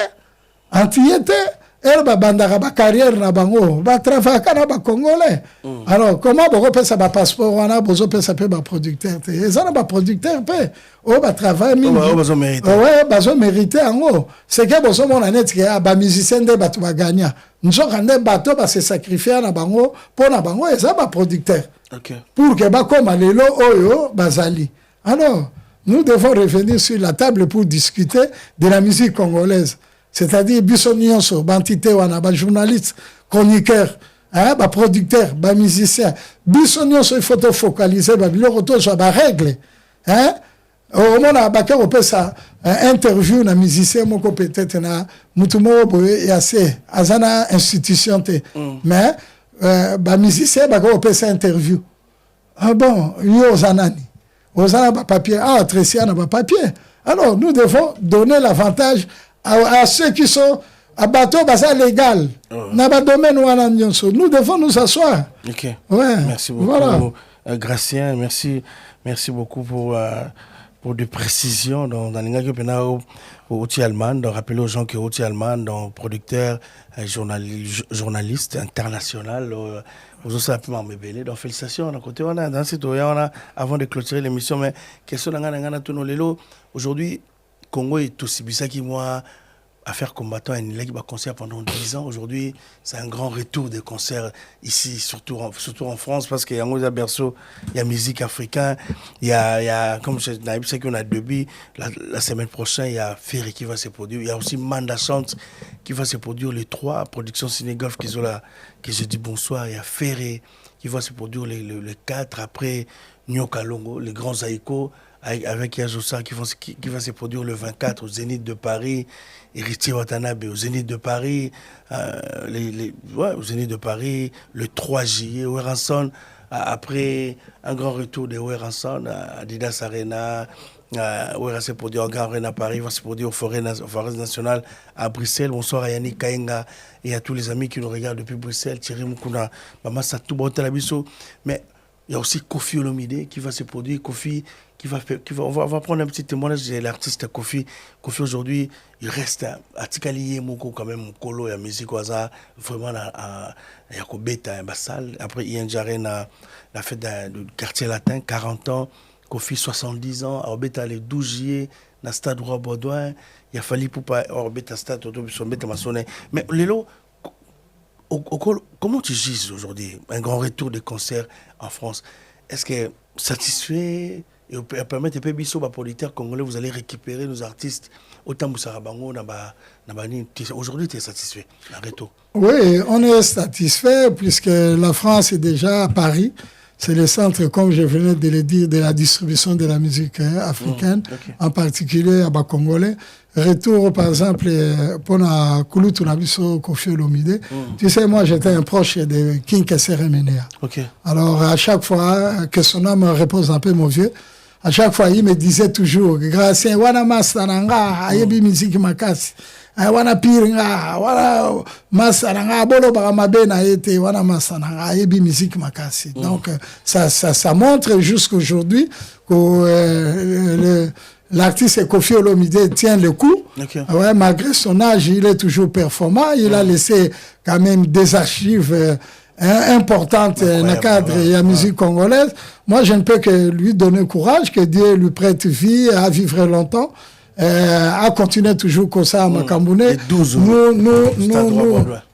Herba bandara ba carrière na bango, ba travailler na ba Congolais. Alors comment on peut ça ba passeport, on a besoin de ça peut ba producteur. Et ça na ba producteur peut. Oh ba travail mingi. Oh besoin mériter. Ouais, besoin mériter en haut. C'est que besoin mon année que ba musicien de ba tu va gagner. Nous on bateau ba se sacrifier na bango pour na bango et ça ba producteur. Pour que ba comme lelo oyo bazali. Alors nous devons revenir sur la table pour discuter de la musique congolaise. C'est-à-dire, Bissonionso, Bantité, Wana, journaliste, chroniqueur, producteur, musicien. Bissonionso, il faut te focaliser, le retour sur la règle. Au moment où on peut ça, interview, na musicien, mon peut-être, na, moutumo, et assez, azana institution, mais, musicien, on peut ça interview. Ah bon, yo, zanani. Ozana, papier, Tracy, n'a pas papier. Alors, nous devons donner l'avantage à ceux qui sont à bateau légal. Nous devons nous asseoir. Ouais, merci beaucoup, voilà. Gracien. Merci beaucoup pour des précisions dans les gens qui Allemand, de rappeler aux gens que Oti Allemand, producteur, journaliste international. Vous aussi appelez Mébélé. Donc félicitations. On a dans cette avant de clôturer l'émission, mais question aujourd'hui. Congo est aussi bizarre qui moi affaire combattant et il va concert pendant 10 ans. Aujourd'hui, c'est un grand retour des concerts ici, surtout en France, parce qu'il y a un berceau, il y a musique africaine, il y a comme je sais qu'on a Debi, la semaine prochaine, il y a Ferry qui va se produire, il y a aussi Manda Chante qui va se produire les 3 productions Sénégal qui sont là, que je dis bonsoir, il y a Ferry qui va se produire les 4, après Nyoka Longo, les grands Aïko, avec Yajosa qui va se produire le 24 au Zénith de Paris, Héritier Watanabe au Zénith de Paris, au Zénith de Paris, le 3 juillet, Weranson, après un grand retour de Weranson, Adidas Arena, Wera se produit au Grand Arena Paris, va se produire au Forêt Nationale à Bruxelles. Bonsoir à Yannick Kayenga et à tous les amis qui nous regardent depuis Bruxelles, Thierry Mukuna, Mama Satou, Botalabiso, mais il y a aussi Kofi Olomide qui va se produire. Kofi, on va prendre un petit témoignage de l'artiste Kofi. Kofi aujourd'hui, il reste à Tikaliye Moko quand même, Mokolo, il y a musique au hasard, vraiment il y a Kobeta, un bassal. Après, il y a un jarret la fête du quartier latin, 40 ans. Kofi, 70 ans. Orbeta le 12 juillet, dans le stade Roi Baudouin. Il y a fallu pour pas Orbeta stade, Orbeta Massonnet. Mais Lélo, comment tu juges aujourd'hui un grand retour de concert en France? Est-ce que satisfait et permettre peu biso ba politique congolais, vous allez récupérer nos artistes autant Moussarabango aujourd'hui tu es satisfait un retour? Oui, on est satisfait puisque la France est déjà à Paris. C'est le centre, comme je venais de le dire, de la distribution de la musique africaine, en particulier à Congolais. Retour, par exemple, pour la Kouloutou Nabiso Kofi Olomide. Tu sais, moi, j'étais un proche de King Kessere Menea. Alors, à chaque fois que son âme repose un peu, mon vieux, à chaque fois, il me disait toujours, grâce à Wana Mastananga, Ayebi Musique Makasi. Wana piringa wana masaranga bolo baramabe na ete wana masaranga ebi musique makasi. Donc ça montre jusqu'aujourd'hui que l'artiste Kofi Olomide tient le coup. Ouais, malgré son âge, il est toujours performant, il a laissé quand même des archives importante dans le cadre de la musique congolaise. Moi, je ne peux que lui donner courage, que Dieu lui prête vie à vivre longtemps. À continuer toujours comme ça à Makambouné. Nous,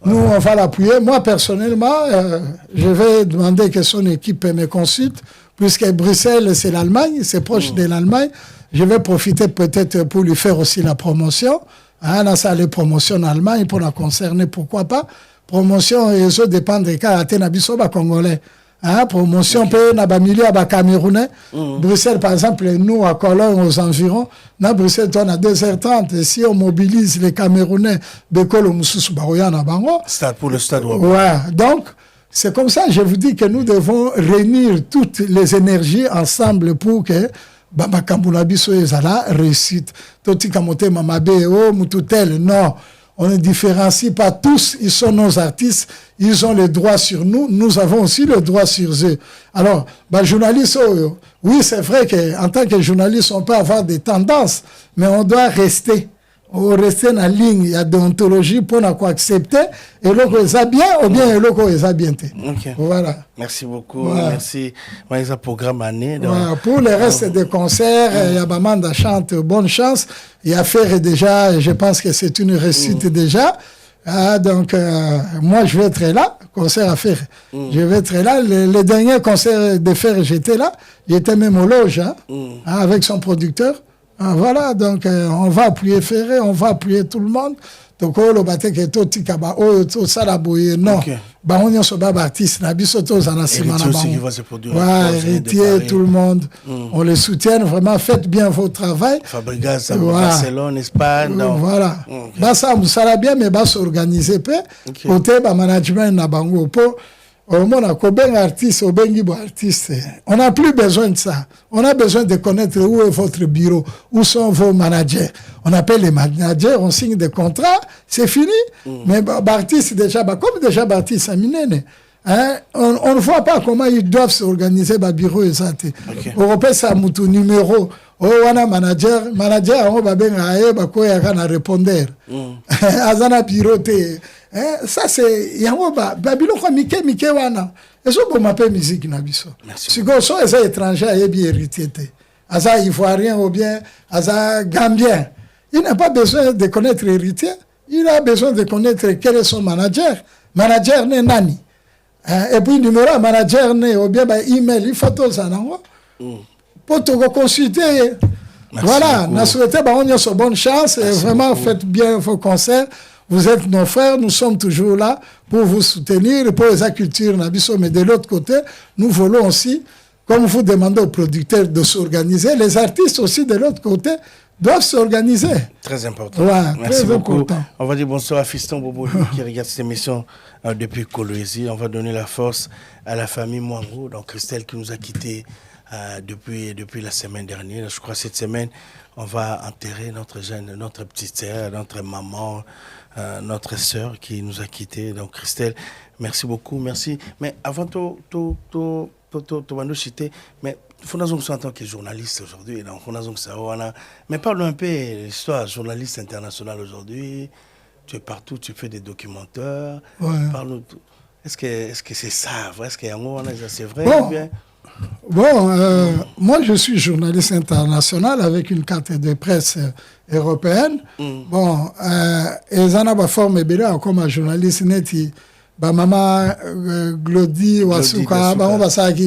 on va l'appuyer. Moi, personnellement, je vais demander que son équipe me consulte, puisque Bruxelles, c'est l'Allemagne, c'est proche de l'Allemagne. Je vais profiter peut-être pour lui faire aussi la promotion. Dans ça, les promotions en Allemagne, pour la concerner, pourquoi pas. Promotion, et ça dépend des cas, à Tenabisoba congolais. Promotion peut na milieu à Camerounais. Bruxelles, par exemple, nous à Cologne, aux environs, na Bruxelles, on a 2h30. Et si on mobilise les Camerounais, Bekolo Moussous Baroyana Bango. Stade pour le stade. Ouais. Donc, c'est comme ça, je vous dis que nous devons réunir toutes les énergies ensemble pour que Baba Kambunabiso Ezala réussite. Toti Kamote Mamabe, oh, Moututel, non. On ne différencie pas tous, ils sont nos artistes, ils ont le droit sur nous, nous avons aussi le droit sur eux. Alors, journaliste, oui, c'est vrai qu'en tant que journaliste, on peut avoir des tendances, mais on doit rester dans la ligne, il y a déontologie pour accepter, et l'autre est bien, ou bien l'autre est bien. Voilà. Merci beaucoup, merci. C'est un programme année. Voilà. Pour le reste des concerts, il y a Bamanda Chante, bonne chance. Il y a Faire déjà, je pense que c'est une réussite déjà. Donc, moi, je vais être là, concert à Faire. Je vais être là. Le dernier concert de Faire, j'étais là. J'étais même au loge, avec son producteur. Voilà, donc on va appuyer Ferré, on va appuyer tout le monde. Donc, le bateau qui est tout tikaba, tout ça la bouille, non. On est sur bas artiste, na bisoto zana simana ba. Héritier, tout le monde. On les soutient vraiment, faites bien votre travail. Fabregas, Barcelone, Espagne. Voilà. Ça va bien, mais ça s'organiser peu. Côté management na bango po. On n'a artiste, on n'a plus besoin de ça. On a besoin de connaître où est votre bureau, où sont vos managers. On appelle les managers, on signe des contrats, c'est fini. Mais artiste déjà, comme déjà artiste à Minene, on ne voit pas comment ils doivent s'organiser le bureau et ça. Européen, ça a mon numéro. Oh, on a manager, on va bien à répondre. Azana piroté. Ça c'est yangoba babilo kwa mike wana ezo bo mape musique na biso siko so eza étranger et bien héritier aza ivoirien ou bien aza gambien Il n'a pas besoin de connaître l'héritier. Il a besoin de connaître quel est son manager. Manager n'est nani. Et puis, numéro manager n'est ou bien email, il faut tout ça. Pour te consulter. Merci voilà, beaucoup. nous souhaitons bonne chance et vraiment beaucoup. Faites bien vos concerts. Vous êtes nos frères, nous sommes toujours là pour vous soutenir, pour les cultures, mais de l'autre côté, nous voulons aussi, comme vous demandez aux producteurs de s'organiser, les artistes aussi de l'autre côté doivent s'organiser. Très important. Ouais, merci très beaucoup. Important. On va dire bonsoir à Fiston Bobo qui regarde cette émission depuis Kolwezi. On va donner la force à la famille Mwango, donc Christelle qui nous a quittés depuis la semaine dernière. Je crois que cette semaine, on va enterrer notre petite sœur, notre maman, notre sœur qui nous a quittés. Donc Christelle, merci beaucoup, merci. Mais avant tout, mais Fondation en tant que journaliste aujourd'hui, donc mais parle un peu de l'histoire, journaliste international aujourd'hui. Tu es partout, tu fais des documentaires. Ouais. Parle-nous. Est-ce que c'est ça, vrai? Est-ce qu'il y a un mot, c'est vrai? Bon, bien? Moi je suis journaliste international avec une carte de presse européenne. Bon, et en a forme bien comme journaliste neti. Maman Glody Wasuka,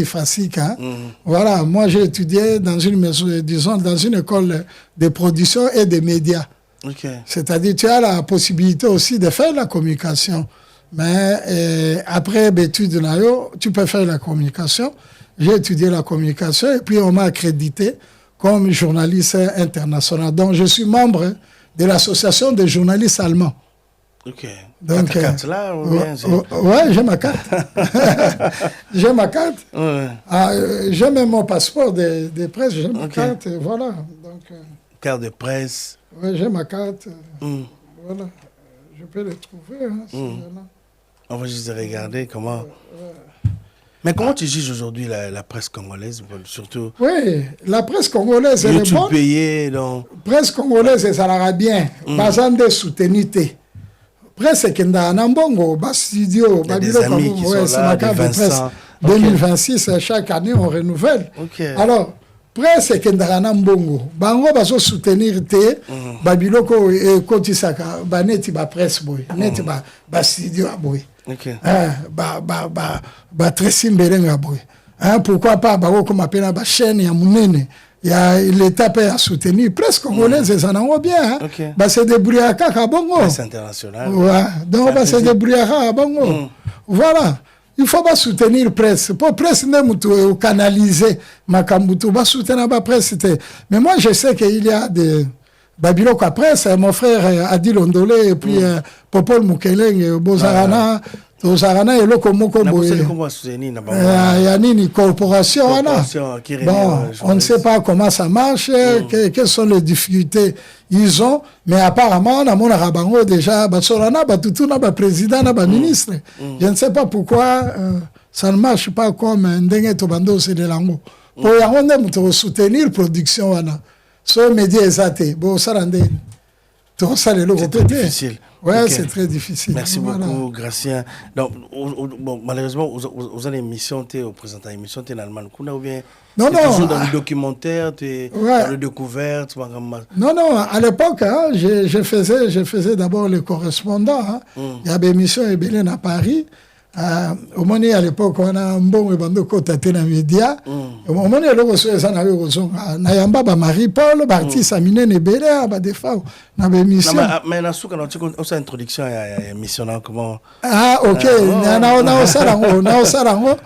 Fasika. Voilà, moi j'ai étudié dans une maison, disons, dans une école de production et de médias. Okay. C'est-à-dire tu as la possibilité aussi de faire la communication. Mais après l'étude, tu peux faire la communication. J'ai étudié la communication et puis on m'a accrédité comme journaliste international. Donc je suis membre de l'association des journalistes allemands. Ok. Donc, ta carte là ou bien ouais, j'ai ma carte. J'ai ma carte. Ouais. J'ai même mon passeport de presse, j'ai ma carte. Voilà. Donc, carte de presse. Oui, j'ai ma carte. Voilà. Je peux le trouver. On va juste regarder comment. Mais comment tu juges aujourd'hui la presse congolaise, surtout? Oui, la presse congolaise, elle est bonne. Payé, donc. Presse congolaise, ça l'ira bien. Pas de soutenir. Presse Kenda Nambongo, Bastudio, Babylon, c'est ma carte de presse. 2026, chaque année, on renouvelle. Alors, presse Kenda Nambongo, Bango baso soutenir te, Babiloko et Kotisaka, Baneti ba presse boy, Neti ba studio boy. Ba Tressim Berenga boy. Pourquoi pas, Bago comme appelle ba chaîne ya Mounene. Il y a l'État à soutenir. Presque congolais, ça en va bien. C'est des brouillards à Bongo. C'est international. Ouais. Donc, c'est des brouillards à Bongo. Voilà. Il faut pas soutenir presse. Pour presse, nous canaliser Makambutu. Va soutenir la presse. Mais moi, je sais qu'il y a des Babylon presse. Mon frère Adil Ondolé et puis Popol Mukeleng, Bozarana. Tozarana et Lokomoko Boye. Il y a une corporation. Bon, on ne sait pas comment ça marche, quelles sont les difficultés ils ont, mais apparemment, on a mon Arabango déjà, Batsolana, Batoutouna, Président, Ministre. Je ne sais pas pourquoi ça ne marche pas comme un dengue Tobando, c'est de l'ango. Pour y avoir soutenir la production, ce média est bon, ça rend c'est très difficile. Ouais, c'est très difficile. Merci beaucoup, Gracien. Donc, bon, malheureusement, vous avez une émission, vous présentez une émission en Allemagne. Ou bien toujours dans le documentaire, dans le découverte. Non, à l'époque, je faisais d'abord le correspondant. Il y avait une émission à Paris. Au moment à l'époque, on a un bon bando côté dans les médias. Au moment où on a Marie-Paul, Bartis Amine Nebele, des fois, on a une émission. Mais on a introduction à l'émission. Comment? Ah, ok. On a Sarango.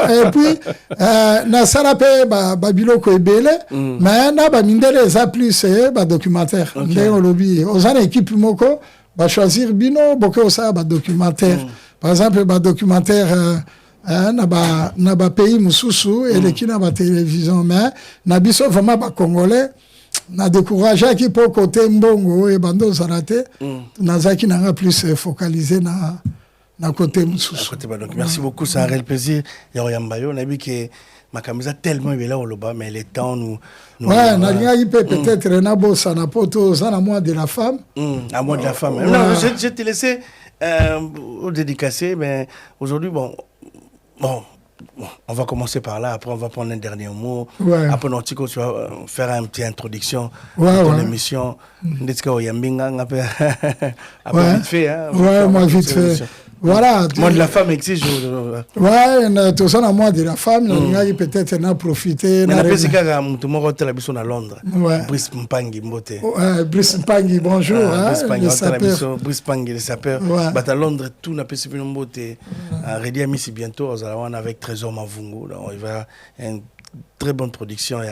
Et puis, on a Sarapé, Babiloko Ebele. Mais on a Mindele, ça plus documentaire. On a une équipe Moko. Choisir Bino, beaucoup ça, documentaire. Par exemple, documentaire, na pays Moussoussou et les qui na télévision, mais na biso vraiment Congolais, na découragé qui pour côté Mbongo et Bando Zarate, na zaki na plus focalisé na côté Moussoussou. Merci beaucoup, c'est un réel plaisir. Yambayo, on a vu que ma camisa tellement est là au Loba, mais les temps nous. Ouais, il peut peut-être Renabo Sanapoto, ça à moi de la femme. À moi de la femme. Non, je t'ai laissé au dédicacé, mais aujourd'hui, bon, on va commencer par là, après on va prendre un dernier mot. Ouais. Après, Notiko, tu vas faire une petite introduction Ouais, de ton ouais. émission. Après, Ouais. vite fait. Hein, Ouais, moi, vite fait. Voilà. Moi, de la femme exige. Ouais, tout ça, moi, de la femme, il peut-être en a profité. Mais après, c'est quand tu m'as à Londres. Ouais. Brice Mpangi, Mbote. Brice Mpangi, bonjour. Brice Mpangi, les sapeurs. Ouais. À Londres, tout n'a pas suivi Mbote. Redia Missi bientôt, avec Trésor Mavungo. Il va y avoir une très bonne production. Il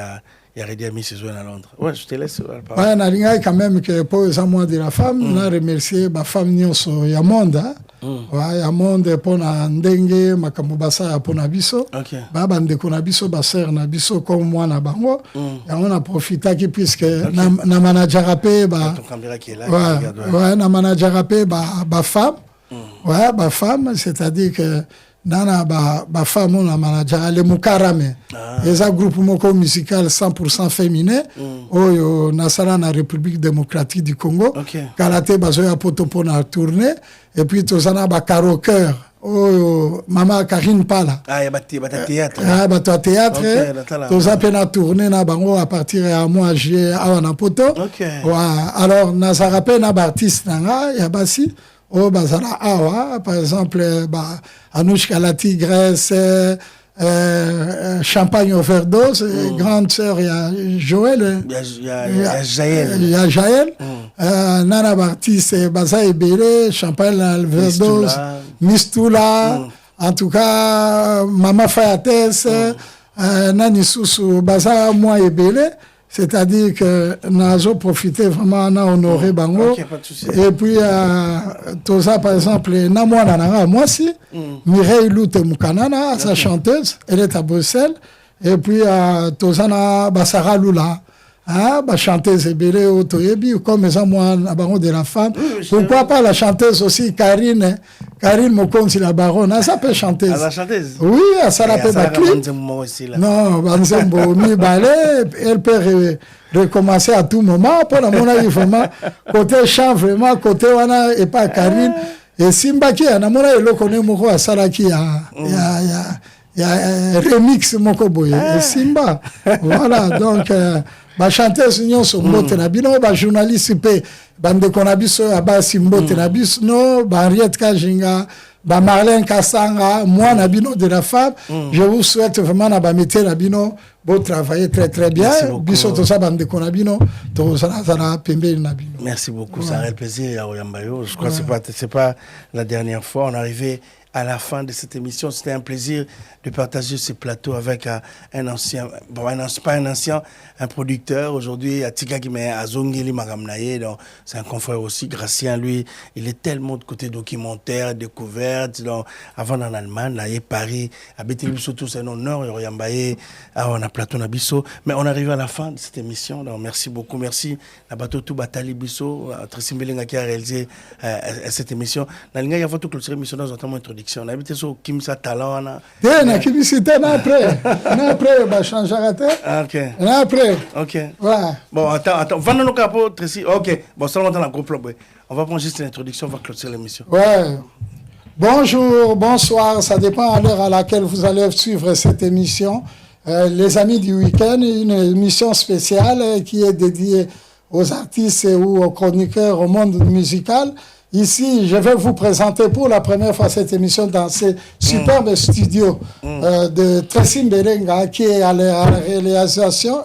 y a Redia Missi à Londres. Ouais, je te laisse. Ouais, Nalinga, quand même, que pour les amours de la femme, on a remercié ma femme Nyonso Yamonda. Ouais, Yamonda pour na ndenge, makamubasa pour na biso. Baba ndeko na biso, baser na biso comme moi na bango. Et on a profité qui puisque na manager rapé, bah. Ouais, na manager rapé, bah femme. Ouais, bah femme, c'est-à-dire que nana ba femme on a manager le mukarame les groupe moko musical 100% féminin oyo nasala na République démocratique du Congo kalaté bazo ya poto pona tourner et puis tozana ba karaoke oyo mama Karine Pala ya théâtre théâtre toza pena tourner na bango à partir ya mois juillet awa na poto alors nazara pena ba artiste nanga ya basi oh bazala awa par exemple Anouchka la tigresse Champagne overdose grande sœur il y a Joël il y a Jaël nana artiste baza ebele Champagne overdose Mistoula en tout cas Mama Fayates nani susu baza moi ebele. C'est-à-dire que nous avons profité vraiment, on a honoré Bango. Et puis, tout ça, par exemple, moi aussi, Mireille Loute Moukanana, sa chanteuse, elle est à Bruxelles. Et puis, tout ça, Sarah Lula. Chanteuse Ebele Otoyebi, comme les amours de la femme. Pourquoi pas la chanteuse aussi, Karine Mokonzi la baronne, elle s'appelle chanteuse. La chanteuse? Oui, elle s'appelle Bakli. Non, Banzembo, elle peut recommencer à tout moment. Pour la mon avis, vraiment, côté chant, vraiment, côté wana, et pas Karine. Et Simbaki, on a mon avis, le connaît Moko à Saraki, il y a remix Moko Boye. Et Simba. Voilà, donc, chanteuse nyonso mbote na bino journaliste pe bande konabiso abasi mbote na biso no Henriette Kajinga Marlène Kassanga moi na bino de la femme je vous souhaite vraiment na métier na bino beau travailler très très bien biso to ça bande konabino to ça pembe na bino. Merci beaucoup, ça a un plaisir à Oyambayo. Je crois que c'est pas la dernière fois, on est arrivé à la fin de cette émission. C'était un plaisir de partager ce plateau avec un ancien, pas un ancien, un producteur. Aujourd'hui, Atika qui met Azongeli Magamnaye, donc c'est un confrère aussi, Gracien, lui, il est tellement de côté documentaire, découverte, donc avant en Allemagne, là, il Paris, à Bétélibiso, tout c'est un honneur, Yambaye, on a plateau Nabiso, mais on arrive à la fin de cette émission, donc merci beaucoup, merci, Nabato tout Batali Bisso, Tracy Mbelenga qui a réalisé cette émission. Nalinga, il y a votre clôture émission dans notre introduction. On a habité sur Kimsa Talon. La publicité, après, bah, changer à terre. Ok. Après. Ok. Ouais. Bon, attends. Vendons nos capots, Tracy. Ok. Bon, seulement dans la groupe. On va prendre juste l'introduction, on va clôturer l'émission. Ouais. Bonjour, bonsoir. Ça dépend à l'heure à laquelle vous allez suivre cette émission. Les amis du week-end, une émission spéciale qui est dédiée aux artistes ou aux chroniqueurs au monde musical. Ici, je vais vous présenter pour la première fois cette émission dans ces superbes studios de Tracy Mbelenga qui est à la réalisation.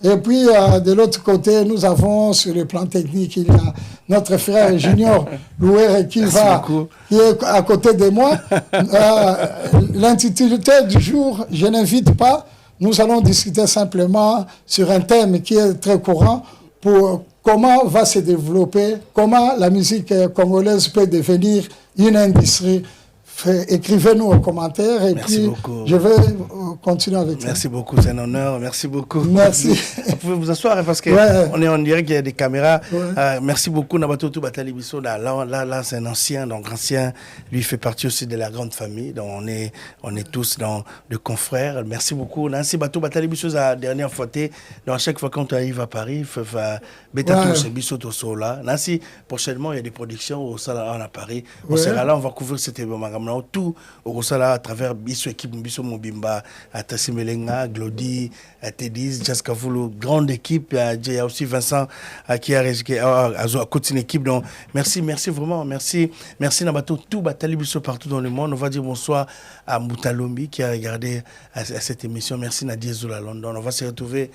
Et puis, de l'autre côté, nous avons sur le plan technique, il y a notre frère Junior Louer qui est à côté de moi. L'intitulé du jour, je n'invite pas. Nous allons discuter simplement sur un thème qui est très courant pour comment va se développer, comment la musique congolaise peut devenir une industrie. Écrivez-nous en commentaire et merci puis beaucoup. Je vais continuer avec ça. Merci beaucoup, c'est un honneur, merci beaucoup. Merci. Vous pouvez vous asseoir parce que on est en direct, il y a des caméras. Merci beaucoup, Nabatotou Batali Bisso. Là, c'est un ancien, donc ancien, lui fait partie aussi de la grande famille. Donc on est tous dans de confrères. Merci beaucoup. Nancy Batou Batali Bisso, la dernière fois, donc à chaque fois quand tu arrives à Paris, Bisso Tosola. Nancy, prochainement, il y a des productions au Salon à Paris. On sera là, on va couvrir cette événement. a tout au Sala à travers Bisso équipe Bisso Mobimba, à Tassimelenga, Glody, à Tedis, Jessica Foulou, grande équipe. Il y a aussi Vincent qui a côté une équipe. Donc merci vraiment, merci Nabato, tout Batali Bisso partout dans le monde. On va dire bonsoir à Moutalombi qui a regardé à cette émission. Merci Nadia Zoula London. On va se retrouver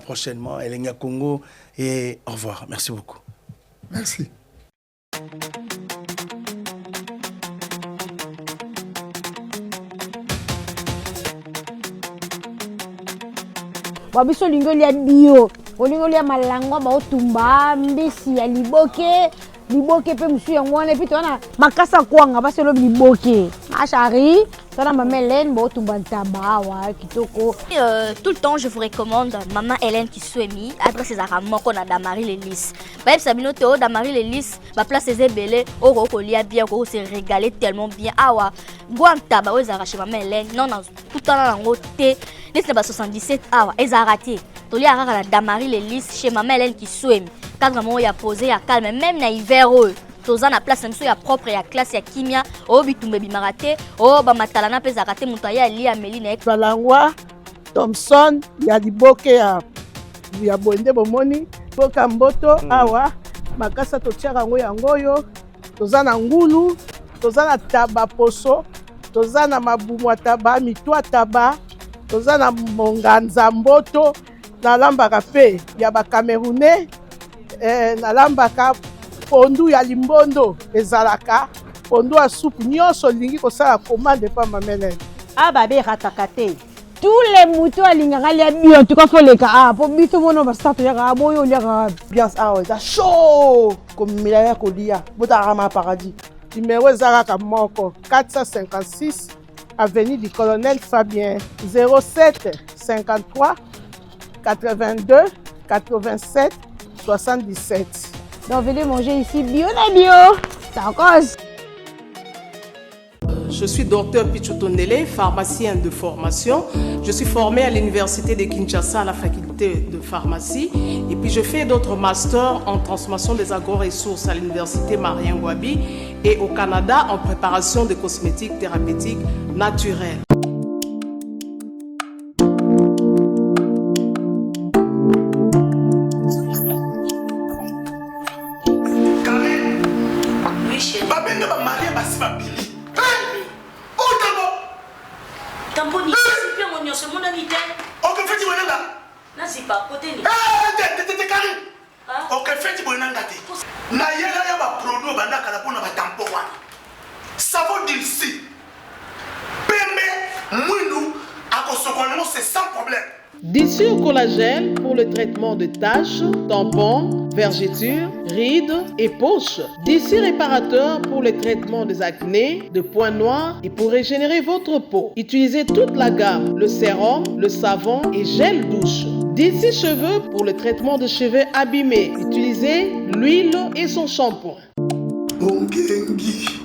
prochainement. Elenga Congo et au revoir. Merci beaucoup. Merci. Wabiso lingoli ya bio, lingoli ya malangwa ba otumba mbisi ya liboke pe musu ya ngwana et puis tona makasa kwanga ba selo liboke. Machari, tona maman Hélène ba otumba ntaba wa kitoko. Tout le temps je vous recommande maman Hélène qui souemi adresse à moko na Damari Lelis. Ba sabino to Damari Lelis, ba place ses belé oro ko lia bien ko se régaler tellement bien. Awa, gwanta ba weza rache maman Hélène. Non tout temps na ngote. N'est-ce pas 77 awa, ils ont raté. Toli a la Damari Lelis chez maman Hélène qui souemi. Cadre moment il a posé à calme même na hiver toza na place mso ya propre ya classe ya kimia o bitumbe bimarate o ba matalana peza raté mutaya li Ameline ek Balangwa Thompson ya liboke ya bonde bomoni boka mboto awa makasa totiaka ngo yango yo toza na ngulu toza na taba poso toza na mabumu taba mitwa taba toza na monganza mboto nalambaka pe ya ba Camerounais nalambaka pondu ya limbondo ezalaka pondu ya soupe nyonso lingi kosala commande pa mamele Ababe ratakate. Tous les moutons alingaka lia bio en tout cas faut les ka po biso mono ba start ya ka boyo lia ka ambiance awa eza chaud comme milaya kolia botaka ma paradis numéro ezalaka moko 456 avenue du colonel Fabien 07 53 82 87 77. Donc venez manger ici bio na bio. Ça cause. Je suis docteur Pichotondele, pharmacien de formation. Je suis formé à l'université de Kinshasa à la faculté de pharmacie. Et puis je fais d'autres masters en transformation des agro-ressources à l'université Marien Ngouabi et au Canada en préparation de cosmétiques thérapeutiques naturelles. Dissure collagène pour le traitement de taches, tampons, vergetures, rides et poches. Dissure réparateur pour le traitement des acnés, de points noirs et pour régénérer votre peau. Utilisez toute la gamme, le sérum, le savon et gel douche. Dissure cheveux pour le traitement de cheveux abîmés. Utilisez l'huile et son shampoing. Bongengi.